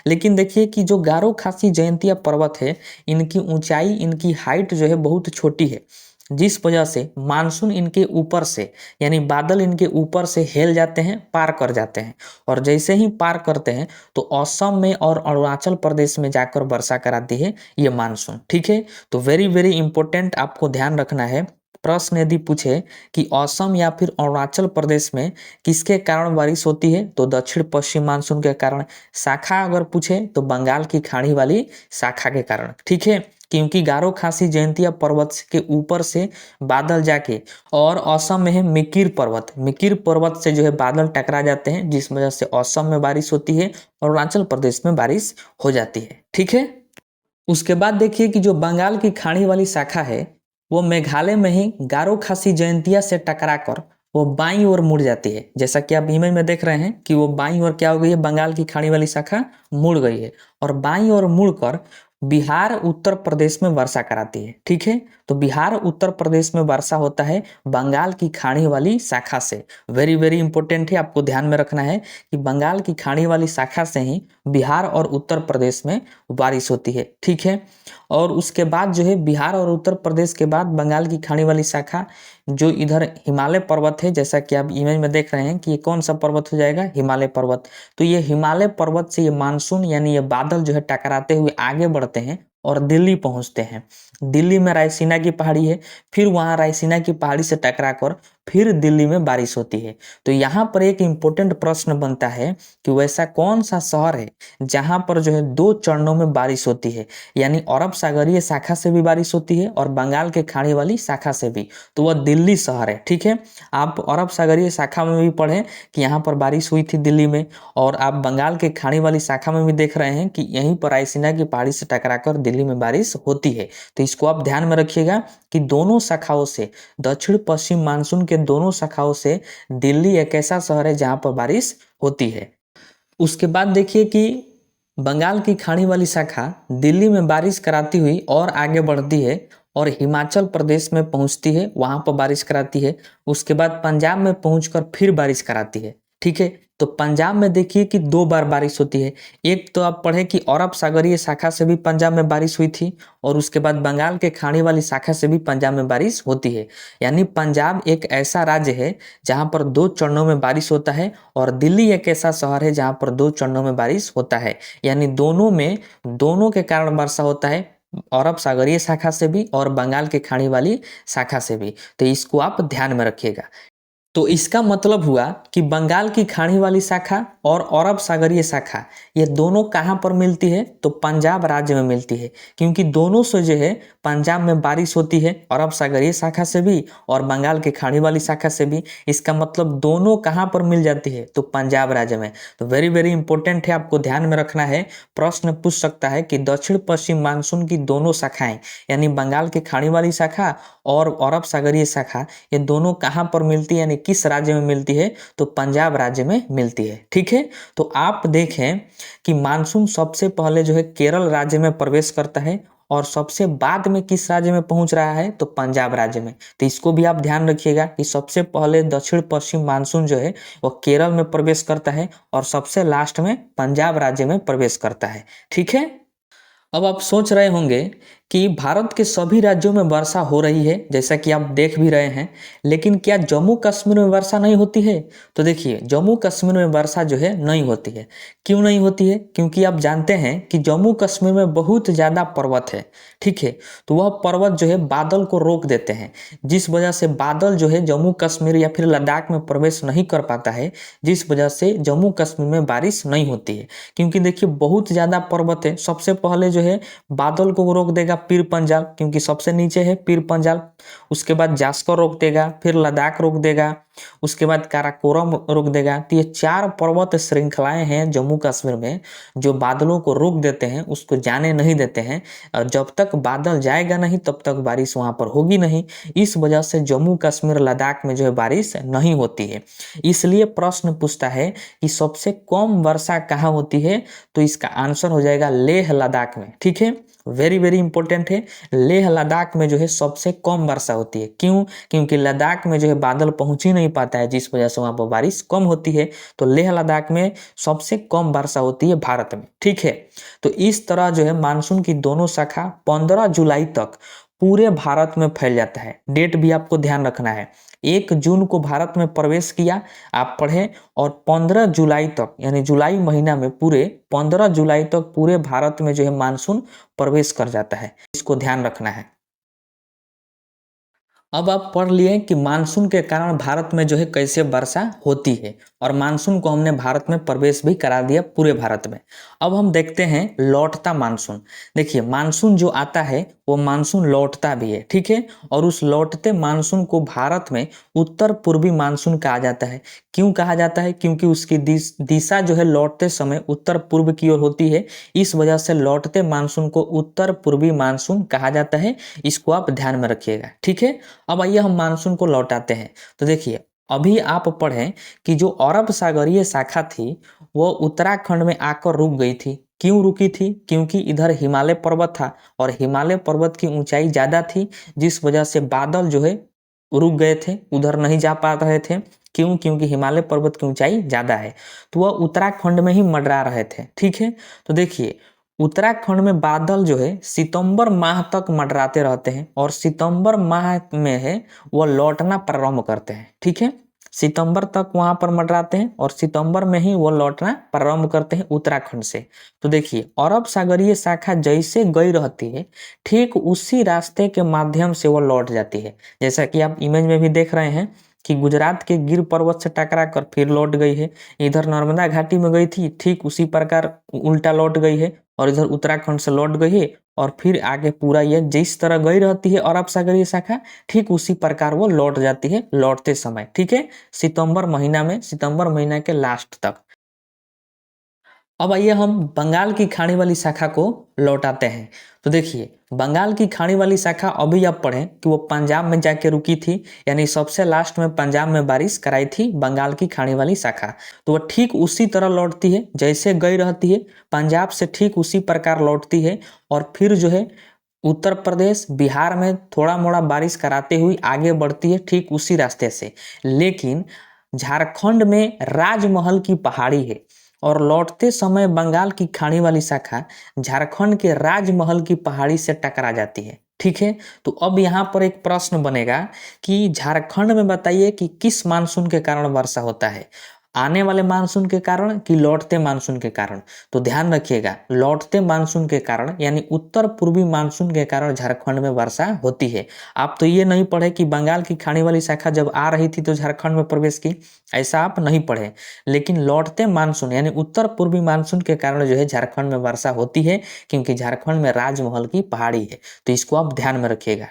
लेकिन देखिए कि जो गारो, खासी, जयंतिया पर्वत है, इनकी ऊंचाई, इनकी हाइट जो है बहुत छोटी है, जिस वजह से मानसून इनके ऊपर से, यानी बादल इनके ऊपर से हिल जाते हैं, पार कर जाते हैं। और जैसे ही पार करते हैं तो असम में और अरुणाचल प्रदेश में जाकर वर्षा कराती है ये मानसून। ठीक है, तो वेरी वेरी इंपॉर्टेंट आपको ध्यान रखना है। प्रश्न यदि पूछे कि असम या फिर अरुणाचल प्रदेश में किसके कारण बारिश होती है, तो दक्षिण पश्चिम मानसून के कारण। शाखा अगर पूछे तो बंगाल की खाड़ी वाली शाखा के कारण। ठीक है, क्योंकि गारो, खासी, जयंतिया पर्वत के ऊपर से बादल जाके, और असम में है मिकिर पर्वत, मिकिर पर्वत से जो है बादल टकरा जाते हैं, जिस वजह से असम में बारिश होती है और अरुणाचल प्रदेश में बारिश हो जाती है। ठीक है, उसके बाद देखिए कि जो बंगाल की खाड़ी वाली शाखा है वो मेघालय में ही गारो, खासी, जयंतिया से टकराकर वो बाईं ओर मुड़ जाती है। जैसा कि आप इमेज में देख रहे हैं कि वो बाईं ओर क्या हो गई है, बंगाल की खाड़ी वाली शाखा मुड़ गई है और बाईं ओर मुड़कर बिहार, उत्तर प्रदेश में वर्षा कराती है। ठीक है, तो बिहार, उत्तर प्रदेश में वर्षा होता है बंगाल की खाड़ी वाली शाखा से। वेरी वेरी इंपॉर्टेंट है, आपको ध्यान में रखना है कि बंगाल की खाड़ी वाली शाखा से ही बिहार और उत्तर प्रदेश में बारिश होती है। ठीक है, और उसके बाद जो है बिहार और उत्तर प्रदेश के बाद बंगाल की खाड़ी वाली शाखा जो इधर हिमालय पर्वत है, जैसा कि आप इमेज में देख रहे हैं कि ये कौन सा पर्वत हो जाएगा, हिमालय पर्वत। तो ये हिमालय पर्वत से ये मानसून यानी ये बादल जो है टकराते हुए आगे बढ़ते हैं और दिल्ली पहुंचते हैं। दिल्ली में रायसीना की पहाड़ी है, फिर वहां रायसीना की पहाड़ी से टकराकर फिर दिल्ली में बारिश होती है। तो यहाँ पर एक इम्पोर्टेंट प्रश्न बनता है कि वैसा कौन सा शहर है जहां पर जो है 2 चरणों में बारिश होती है, यानी अरब सागरीय शाखा से भी बारिश होती है और बंगाल के खाड़ी वाली शाखा से भी, तो वह दिल्ली शहर है। ठीक है, आप अरब सागरीय शाखा में भी पढ़े कि यहाँ पर बारिश हुई थी दिल्ली में, और आप बंगाल के खाड़ी वाली शाखा में भी देख रहे हैं कि यहीं पर रायसीना की पहाड़ी से टकराकर दिल्ली में बारिश होती है। तो इसको आप ध्यान में रखिएगा कि दोनों शाखाओं से, दक्षिण पश्चिम मानसून के दोनों शाखाओं से दिल्ली एक ऐसा शहर है जहां पर बारिश होती है। उसके बाद देखिए कि बंगाल की खाड़ी वाली शाखा दिल्ली में बारिश कराती हुई और आगे बढ़ती है और हिमाचल प्रदेश में पहुंचती है, वहां पर बारिश कराती है। उसके बाद पंजाब में पहुंचकर फिर बारिश कराती है। ठीक है, तो पंजाब में देखिए कि 2 बार बारिश होती है। एक तो आप पढ़े कि अरब सागरीय शाखा से भी पंजाब में बारिश हुई थी, और उसके बाद बंगाल के खाड़ी वाली शाखा से भी पंजाब में बारिश होती है। यानी पंजाब एक ऐसा राज्य है जहां पर 2 चरणों में बारिश होता है, और दिल्ली एक ऐसा शहर है जहां पर 2 चरणों में बारिश होता है। यानी दोनों में, दोनों के कारण वर्षा होता है। अरब सागरीय शाखा से भी और बंगाल की खाड़ी वाली शाखा से भी। तो इसको आप ध्यान में रखिएगा। तो इसका मतलब हुआ कि बंगाल की खाड़ी वाली शाखा और अरब सागरीय शाखा ये दोनों कहाँ पर मिलती है, तो पंजाब राज्य में मिलती है, क्योंकि दोनों से जो है पंजाब में बारिश होती है, अरब सागरीय शाखा से भी और बंगाल की खाड़ी वाली शाखा से भी। इसका मतलब दोनों कहाँ पर मिल जाती है, तो पंजाब राज्य में। तो वेरी वेरी इंपॉर्टेंट है, आपको ध्यान में रखना है। प्रश्न पूछ सकता है कि दक्षिण पश्चिम मानसून की दोनों शाखाएं, यानी बंगाल की खाड़ी वाली शाखा और अरब सागरीय शाखा, ये दोनों कहाँ पर मिलती है, यानी किस राज्य में मिलती है, तो पंजाब राज्य में मिलती है। ठीक है, तो आप देखें कि मानसून सबसे पहले जो है केरल राज्य में प्रवेश करता है और सबसे बाद में किस राज्य में पहुंच रहा है, तो पंजाब राज्य में। तो इसको भी आप ध्यान रखिएगा कि सबसे पहले दक्षिण पश्चिम मानसून जो है वो केरल में प्रवेश करता है और सबसे लास्ट में पंजाब राज्य में प्रवेश करता है। ठीक है, अब आप सोच रहे होंगे कि भारत के सभी राज्यों में वर्षा हो रही है, जैसा कि आप देख भी रहे हैं, लेकिन क्या जम्मू कश्मीर में वर्षा नहीं होती है? तो देखिए, जम्मू कश्मीर में वर्षा जो है नहीं होती है। क्यों नहीं होती है? क्योंकि आप जानते हैं कि जम्मू कश्मीर में बहुत ज़्यादा पर्वत है। ठीक है, तो वह पर्वत जो है बादल को रोक देते हैं, जिस वजह से बादल जो है जम्मू कश्मीर या फिर लद्दाख में प्रवेश नहीं कर पाता है, जिस वजह से जम्मू कश्मीर में बारिश नहीं होती है। क्योंकि देखिए बहुत ज़्यादा पर्वत है। सबसे पहले जो है बादल को रोक देगा पीर पंजाल, क्योंकि सबसे नीचे है पीर पंजाल। उसके बाद जास्कर रोक देगा, फिर लद्दाख रोक देगा, उसके बाद काराकोरम रोक देगा। तो ये 4 पर्वत श्रृंखलाएं हैं जम्मू कश्मीर में जो बादलों को रोक देते हैं, उसको जाने नहीं देते हैं। और जब तक बादल जाएगा नहीं तब तक बारिश वहां पर होगी नहीं। इस वजह से जम्मू कश्मीर लद्दाख में जो है बारिश नहीं होती है। इसलिए प्रश्न पूछता है कि सबसे कम वर्षा कहाँ होती है, तो इसका आंसर हो जाएगा लेह लद्दाख में। ठीक है, वेरी वेरी इंपॉर्टेंट है। लेह लद्दाख में जो है सबसे कम वर्षा होती है। क्यों? क्योंकि लद्दाख में जो है बादल पहुंच ही नहीं पाता है, जिस वजह से वहां पर बारिश कम होती है। तो लेह लद्दाख में सबसे कम वर्षा होती है भारत में। ठीक है, तो इस तरह जो है मानसून की दोनों शाखा 15 जुलाई तक पूरे भारत में फैल जाता है। डेट भी आपको ध्यान रखना है। 1 जून को भारत में प्रवेश किया, आप पढ़ें, और 15 जुलाई तक, यानी जुलाई महीना में पूरे 15 जुलाई तक पूरे भारत में जो है मानसून प्रवेश कर जाता है। इसको ध्यान रखना है। अब आप पढ़ लिए कि मानसून के कारण भारत में जो है कैसे वर्षा होती है, और मानसून को हमने भारत में प्रवेश भी करा दिया पूरे भारत में। अब हम देखते हैं लौटता मानसून। देखिए, मानसून जो आता है वो मानसून लौटता भी है। ठीक है, और उस लौटते मानसून को भारत में उत्तर पूर्वी मानसून कहा जाता है। क्यों कहा जाता है? क्योंकि उसकी दिशा जो है लौटते समय उत्तर पूर्व की ओर होती है। इस वजह से लौटते मानसून को उत्तर पूर्वी मानसून कहा जाता है। इसको आप ध्यान में रखिएगा। ठीक है, अब आइए हम मानसून को लौटाते हैं। तो देखिए, अभी आप पढ़ें कि जो अरब सागरीय शाखा थी वो उत्तराखंड में आकर रुक गई थी। क्यों रुकी थी? क्योंकि इधर हिमालय पर्वत था और हिमालय पर्वत की ऊंचाई ज्यादा थी, जिस वजह से बादल जो है रुक गए थे, उधर नहीं जा पा रहे थे। क्यों? क्योंकि हिमालय पर्वत की ऊंचाई ज्यादा है, तो वह उत्तराखंड में ही मंडरा रहे थे। ठीक है, तो देखिए, उत्तराखंड में बादल जो है सितंबर माह तक मंडराते रहते हैं और सितंबर माह में है वो लौटना प्रारंभ करते हैं। ठीक है, सितंबर तक वहां पर मंडराते हैं और सितंबर में ही वो लौटना प्रारंभ करते हैं उत्तराखंड से। तो देखिए, अरब सागरीय शाखा जैसे गई रहती है, ठीक उसी रास्ते के माध्यम से वो लौट जाती है। जैसा कि आप इमेज में भी देख रहे हैं कि गुजरात के गिर पर्वत से टकरा कर फिर लौट गई है। इधर नर्मदा घाटी में गई थी, ठीक उसी प्रकार उल्टा लौट गई है, और इधर उत्तराखंड से लौट गई है। और फिर आगे पूरा ये जिस तरह गई रहती है अरब सागरीय शाखा, ठीक उसी प्रकार वो लौट जाती है लौटते समय। ठीक है, सितंबर महीना में, सितंबर महीना के लास्ट तक। अब आइए हम बंगाल की खाड़ी वाली शाखा को लौटाते हैं। तो देखिए, बंगाल की खाड़ी वाली शाखा अभी आप पढ़ें कि वो पंजाब में जाके रुकी थी, यानी सबसे लास्ट में पंजाब में बारिश कराई थी बंगाल की खाड़ी वाली शाखा। तो वो ठीक उसी तरह लौटती है जैसे गई रहती है, पंजाब से ठीक उसी प्रकार लौटती है, और फिर जो है उत्तर प्रदेश बिहार में थोड़ा मोड़ा बारिश कराते हुए आगे बढ़ती है ठीक उसी रास्ते से। लेकिन झारखंड में राजमहल की पहाड़ी है, और लौटते समय बंगाल की खाड़ी वाली शाखा झारखंड के राजमहल की पहाड़ी से टकरा जाती है। ठीक है, तो अब यहाँ पर एक प्रश्न बनेगा कि झारखंड में बताइए कि किस मानसून के कारण वर्षा होता है। आने वाले मानसून के कारण कि लौटते मानसून के कारण? तो ध्यान रखिएगा, लौटते मानसून के कारण यानी उत्तर पूर्वी मानसून के कारण झारखंड में वर्षा होती है। आप तो ये नहीं पढ़े कि बंगाल की खाड़ी वाली शाखा जब आ रही थी तो झारखंड में प्रवेश की, ऐसा आप नहीं पढ़े। लेकिन लौटते मानसून यानी उत्तर पूर्वी मानसून के कारण जो है झारखंड में वर्षा होती है, क्योंकि झारखंड में राजमहल की पहाड़ी है। तो इसको आप ध्यान में रखिएगा।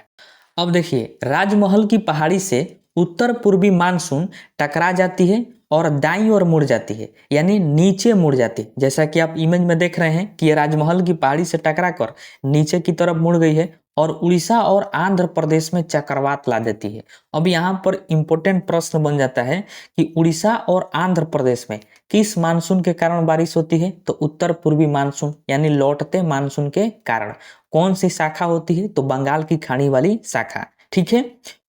अब देखिए, राजमहल की पहाड़ी से उत्तर पूर्वी मानसून टकरा जाती है और दाईं ओर मुड़ जाती है, यानी नीचे मुड़ जाती है। जैसा कि आप इमेज में देख रहे हैं कि ये राजमहल की पहाड़ी से टकरा कर नीचे की तरफ मुड़ गई है और उड़ीसा और आंध्र प्रदेश में चक्रवात ला देती है। अब यहाँ पर इंपॉर्टेंट प्रश्न बन जाता है कि उड़ीसा और आंध्र प्रदेश में किस मानसून के कारण बारिश होती है? तो उत्तर पूर्वी मानसून यानी लौटते मानसून के कारण। कौन सी शाखा होती है? तो बंगाल की खाड़ी वाली शाखा। ठीक है,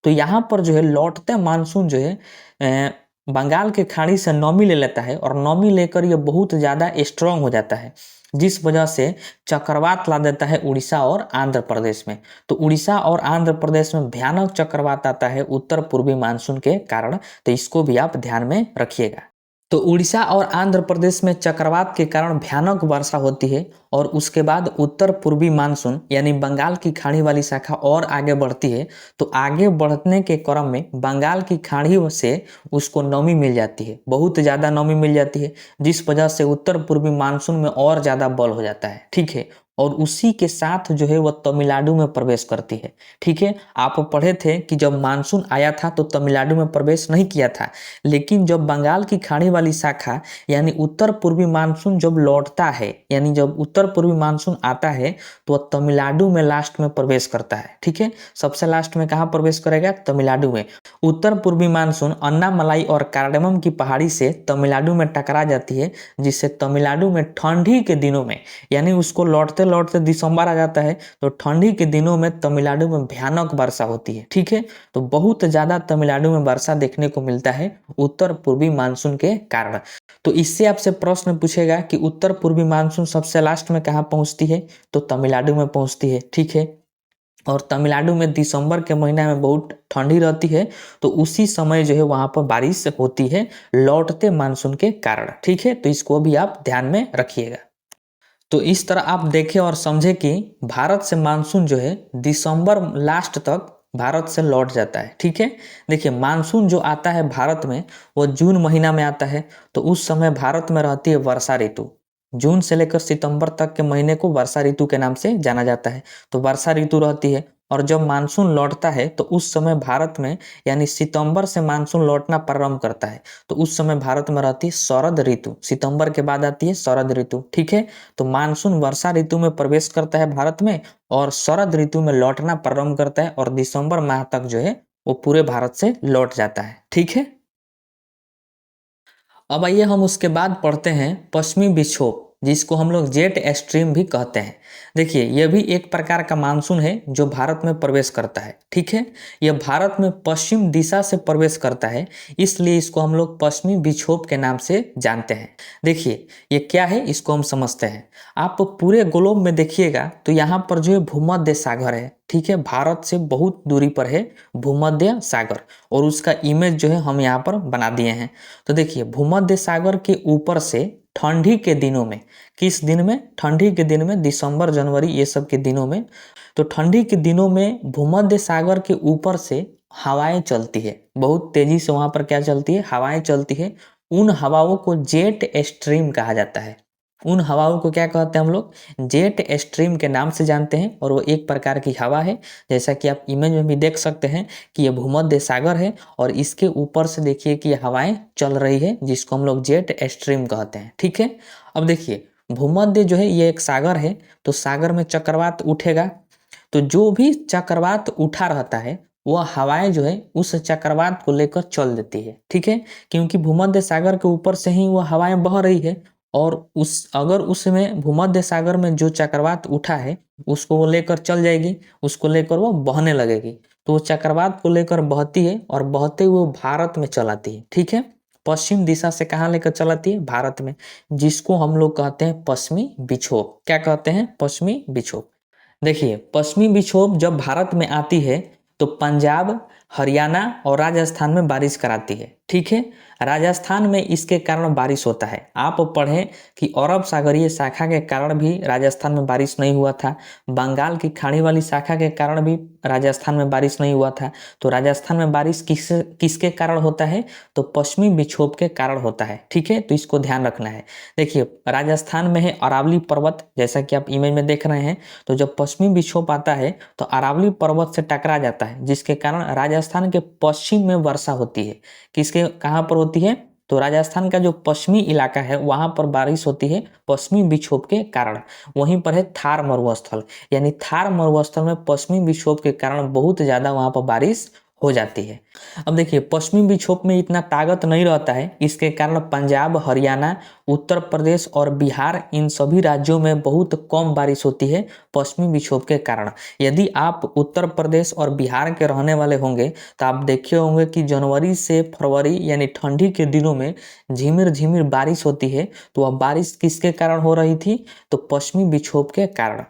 तो यहाँ पर जो है लौटते मानसून जो है बंगाल के खाड़ी से नमी ले लेता है और नमी लेकर ये बहुत ज़्यादा स्ट्रांग हो जाता है, जिस वजह से चक्रवात ला देता है उड़ीसा और आंध्र प्रदेश में। तो उड़ीसा और आंध्र प्रदेश में भयानक चक्रवात आता है उत्तर पूर्वी मानसून के कारण। तो इसको भी आप ध्यान में रखिएगा। तो उड़ीसा और आंध्र प्रदेश में चक्रवात के कारण भयानक वर्षा होती है और उसके बाद उत्तर पूर्वी मानसून यानी बंगाल की खाड़ी वाली शाखा और आगे बढ़ती है। तो आगे बढ़ने के क्रम में बंगाल की खाड़ी से उसको नमी मिल जाती है, बहुत ज़्यादा नमी मिल जाती है, जिस वजह से उत्तर पूर्वी मानसून में और ज़्यादा बल हो जाता है। ठीक है, और उसी के साथ जो है वह तमिलनाडु में प्रवेश करती है। ठीक है, आप पढ़े थे कि जब मानसून आया था तो तमिलनाडु में प्रवेश नहीं किया था, लेकिन जब बंगाल की खाड़ी वाली शाखा यानी उत्तर पूर्वी मानसून जब लौटता है यानी जब उत्तर पूर्वी मानसून आता है तो वह तमिलनाडु में लास्ट में प्रवेश करता है। ठीक है, सबसे लास्ट में कहाँ प्रवेश करेगा? तमिलनाडु में। उत्तर पूर्वी मानसून अन्नामलाई और कार्डेमम की पहाड़ी से तमिलनाडु में टकरा जाती है, जिससे तमिलनाडु में ठंडी के दिनों में यानी उसको लौटते लौटते दिसंबर आ जाता है, तो ठंडी के दिनों में तमिलनाडु में भयानक वर्षा होती है। ठीक है, तो बहुत ज़्यादा तमिलनाडु में वर्षा देखने को मिलता है उत्तर पूर्वी मानसून के कारण। तो इससे आपसे प्रश्न पूछेगा कि उत्तर पूर्वी मानसून सबसे लास्ट में कहाँ पहुँचती है? तो तमिलनाडु में पहुँचती है। ठीक है, और तमिलनाडु में दिसंबर के महीना में बहुत ठंडी रहती है, तो उसी समय जो है वहाँ पर बारिश होती है लौटते मानसून के कारण। ठीक है, तो इसको भी आप ध्यान में रखिएगा। तो इस तरह आप देखें और समझे कि भारत से मानसून जो है दिसंबर लास्ट तक भारत से लौट जाता है। ठीक है, देखिए मानसून जो आता है भारत में वो जून महीना में आता है, तो उस समय भारत में रहती है वर्षा ऋतु। जून से लेकर सितंबर तक के महीने को वर्षा ऋतु के नाम से जाना जाता है। तो वर्षा ऋतु रहती है, और जब मानसून लौटता है तो उस समय भारत में यानी सितंबर से मानसून लौटना प्रारंभ करता है, तो उस समय भारत में रहती है शरद ऋतु। सितंबर के बाद आती है शरद ऋतु। ठीक है, तो मानसून वर्षा ऋतु में प्रवेश करता है भारत में और शरद ऋतु में लौटना प्रारंभ करता है, और दिसंबर माह तक जो है वो पूरे भारत से लौट जाता है। ठीक है, अब आइए हम उसके बाद पढ़ते हैं पश्चिमी विक्षोभ, जिसको हम लोग जेट स्ट्रीम भी कहते हैं। देखिए यह भी एक प्रकार का मानसून है जो भारत में प्रवेश करता है। ठीक है, यह भारत में पश्चिम दिशा से प्रवेश करता है, इसलिए इसको हम लोग पश्चिमी विक्षोभ के नाम से जानते हैं। देखिए ये क्या है, इसको हम समझते हैं। आप पूरे ग्लोब में देखिएगा तो यहाँ पर जो है भूमध्य सागर है। ठीक है, भारत से बहुत दूरी पर है भूमध्य सागर, और उसका इमेज जो है हम यहाँ पर बना दिए हैं। तो देखिए भूमध्य सागर के ऊपर से ठंडी के दिनों में, किस दिन में? ठंडी के दिन में, दिसंबर जनवरी ये सब के दिनों में। तो ठंडी के दिनों में भूमध्य सागर के ऊपर से हवाएं चलती है, बहुत तेजी से वहां पर क्या चलती है? हवाएं चलती है। उन हवाओं को जेट स्ट्रीम कहा जाता है। उन हवाओं को क्या कहते हैं हम लोग? जेट स्ट्रीम के नाम से जानते हैं, और वो एक प्रकार की हवा है। जैसा कि आप इमेज में भी देख सकते हैं कि ये भूमध्य सागर है और इसके ऊपर से देखिए कि हवाएं चल रही है, जिसको हम लोग जेट स्ट्रीम कहते हैं। ठीक है, अब देखिए भूमध्य जो है ये एक सागर है, तो सागर में चक्रवात उठेगा, तो जो भी चक्रवात उठा रहता है वह हवाएं जो है उस चक्रवात को लेकर चल देती है। ठीक है, क्योंकि भूमध्य सागर के ऊपर से ही वह हवाएं बह रही है, और उस अगर उसमें भूमध्य सागर में जो चक्रवात उठा है उसको वो लेकर चल जाएगी, उसको लेकर वो बहने लगेगी। तो वो चक्रवात को लेकर बहती है और बहते हुए भारत में चलाती है। ठीक है, पश्चिम दिशा से कहाँ लेकर चलाती है? भारत में, जिसको हम लोग कहते हैं पश्चिमी विक्षोभ। क्या कहते हैं? पश्चिमी विक्षोभ। देखिए पश्चिमी विक्षोभ जब भारत में आती है तो पंजाब, हरियाणा और राजस्थान में बारिश कराती है। ठीक है, राजस्थान में इसके कारण बारिश होता है। आप पढ़ें कि अरब सागरीय शाखा के कारण भी राजस्थान में बारिश नहीं हुआ था, बंगाल की खाड़ी वाली शाखा के कारण भी राजस्थान में बारिश नहीं हुआ था। तो राजस्थान में बारिश किसके कारण होता है? तो पश्चिमी विक्षोभ के कारण होता है। ठीक है, तो इसको ध्यान रखना है। देखिए, राजस्थान में है अरावली पर्वत, जैसा कि आप इमेज में देख रहे हैं। तो जब पश्चिमी विक्षोभ आता है तो अरावली पर्वत से टकरा जाता है, जिसके कारण राजस्थान के पश्चिम में वर्षा होती है। किसके कहाँ पर होती है? तो राजस्थान का जो पश्चिमी इलाका है वहां पर बारिश होती है पश्चिमी विक्षोभ के कारण। वहीं पर है थार मरुस्थल, यानी थार मरुस्थल में पश्चिमी विक्षोभ के कारण बहुत ज्यादा वहां पर बारिश हो जाती है। अब देखिए, पश्चिमी विक्षोभ में इतना ताकत नहीं रहता है, इसके कारण पंजाब, हरियाणा, उत्तर प्रदेश और बिहार, इन सभी राज्यों में बहुत कम बारिश होती है पश्चिमी विक्षोभ के कारण। यदि आप उत्तर प्रदेश और बिहार के रहने वाले होंगे तो आप देखे होंगे कि जनवरी से फरवरी यानी ठंडी के दिनों में झिमिर झिमिर बारिश होती है। तो वह बारिश किसके कारण हो रही थी? तो पश्चिमी विक्षोभ के कारण।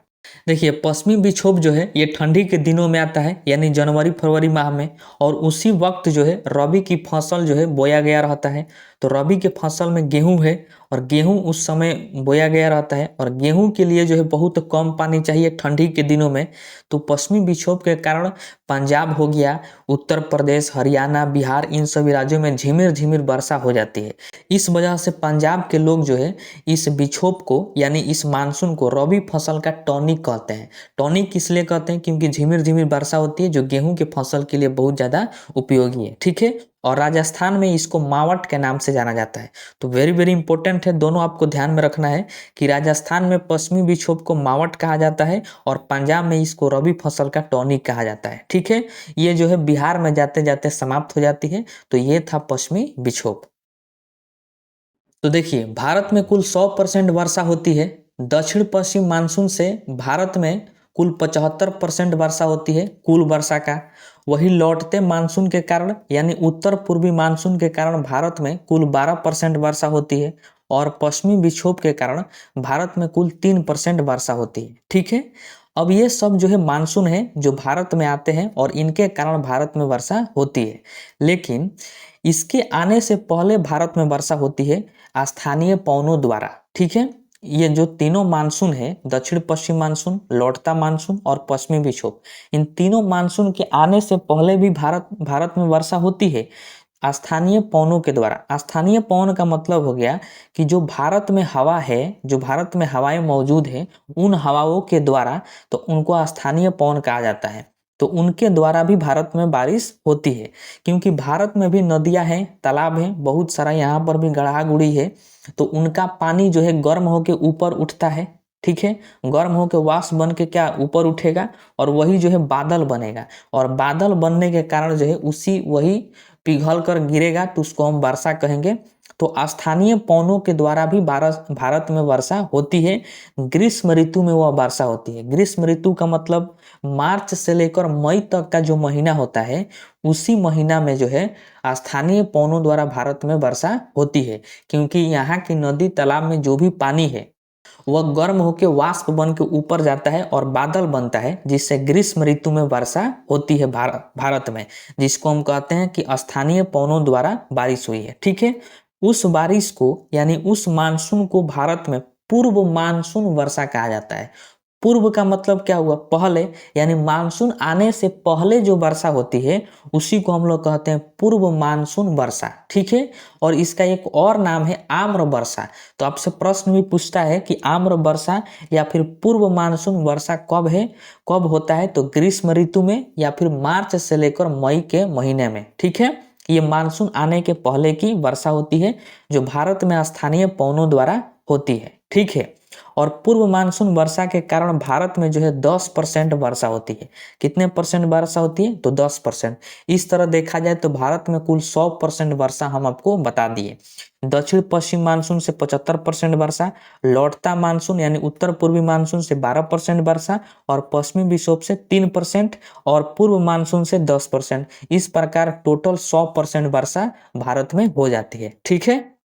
देखिए, पश्चिमी विक्षोभ जो है ये ठंडी के दिनों में आता है, यानी जनवरी फरवरी माह में। और उसी वक्त जो है रबी की फसल जो है बोया गया रहता है। तो रबी के फसल में गेहूं है, और गेहूं उस समय बोया गया रहता है, और गेहूं के लिए जो है बहुत कम पानी चाहिए ठंडी के दिनों में। तो पश्चिमी विक्षोभ के कारण पंजाब हो गया, उत्तर प्रदेश, हरियाणा, बिहार, इन सभी राज्यों में झिमिर झिमिर वर्षा हो जाती है। इस वजह से पंजाब के लोग जो है इस विक्षोभ को यानी इस मानसून को रबी फसल का टॉनिक कहते हैं। टॉनिक इसलिए कहते हैं क्योंकि झिमिर झिमिर वर्षा होती है, जो गेहूं के फसल के लिए बहुत ज्यादा उपयोगी है। ठीक है, और राजस्थान में इसको मावट के नाम से जाना जाता है। तो वेरी वेरी इंपॉर्टेंट है, दोनों आपको ध्यान में रखना है कि राजस्थान में पश्चिमी विक्षोभ को मावट कहा जाता है और पंजाब में इसको रबी फसल का टॉनिक कहा जाता है। ठीक है, ये जो है बिहार में जाते जाते समाप्त हो जाती है। तो ये था पश्चिमी विक्षोभ। तो देखिए, भारत में कुल 100% वर्षा होती है। दक्षिण पश्चिम मानसून से भारत में कुल 75% वर्षा होती है कुल वर्षा का। वही लौटते मानसून के कारण यानी उत्तर पूर्वी मानसून के कारण भारत में कुल 12% वर्षा होती है, और पश्चिमी विक्षोभ के कारण भारत में कुल 3% वर्षा होती है। ठीक है, अब ये सब जो है मानसून है जो भारत में आते हैं और इनके कारण भारत में वर्षा होती है। लेकिन इसके आने से पहले भारत में वर्षा होती है स्थानीय पवनों द्वारा। ठीक है, ये जो तीनों मानसून है, दक्षिण पश्चिम मानसून, लौटता मानसून और पश्चिमी विक्षोभ, इन तीनों मानसून के आने से पहले भी भारत में वर्षा होती है स्थानीय पवनों के द्वारा। स्थानीय पवन का मतलब हो गया कि जो भारत में हवा है, जो भारत में हवाएं मौजूद है, उन हवाओं के द्वारा, तो उनको स्थानीय पवन कहा जाता है। तो उनके द्वारा भी भारत में बारिश होती है, क्योंकि भारत में भी नदियां हैं, तालाब हैं, बहुत सारा, यहाँ पर भी गढ़ा गुड़ी है। तो उनका पानी जो है गर्म होके ऊपर उठता है। ठीक है, गर्म होके वाष्प बन के क्या ऊपर उठेगा, और वही जो है बादल बनेगा, और बादल बनने के कारण जो है उसी वही पिघल कर गिरेगा, तो उसको हम वर्षा कहेंगे। तो स्थानीय पवनों के द्वारा भी भारत में वर्षा होती है। ग्रीष्म ऋतु में वह वर्षा होती है। ग्रीष्म ऋतु का मतलब मार्च से लेकर मई तक का जो महीना होता है, उसी महीना में जो है स्थानीय पवनों द्वारा भारत में वर्षा होती है, क्योंकि यहाँ की नदी तालाब में जो भी पानी है वह गर्म होकर वाष्प बन के ऊपर जाता है और बादल बनता है, जिससे ग्रीष्म ऋतु में वर्षा होती है भारत में, जिसको हम कहते हैं कि स्थानीय पवनों द्वारा बारिश हुई है। ठीक है, उस बारिश को यानी उस मानसून को भारत में पूर्व मानसून वर्षा कहा जाता है। पूर्व का मतलब क्या हुआ? पहले, यानी मानसून आने से पहले जो वर्षा होती है उसी को हम लोग कहते हैं पूर्व मानसून वर्षा। ठीक है, और इसका एक और नाम है आम्र वर्षा। तो आपसे प्रश्न भी पूछता है कि आम्र वर्षा या फिर पूर्व मानसून वर्षा कब है, कब होता है? तो ग्रीष्म ऋतु में या फिर मार्च से लेकर मई के महीने में। ठीक है, ये मानसून आने के पहले की वर्षा होती है, जो भारत में स्थानीय पवनों द्वारा होती है। ठीक है, और पूर्व मानसून वर्षा के कारण भारत में जो है 10% वर्षा होती है। कितने परसेंट वर्षा होती है? तो 10%। इस तरह देखा जाए तो भारत में कुल 100% वर्षा हम आपको बता दिए। दक्षिण पश्चिम मानसून से 75% वर्षा, लौटता मानसून यानी उत्तर पूर्वी मानसून से 12% वर्षा, और पश्चिमी विक्षोभ से 3%, और पूर्व मानसून से 10%। इस प्रकार टोटल 100% वर्षा भारत में हो जाती है। ठीक है।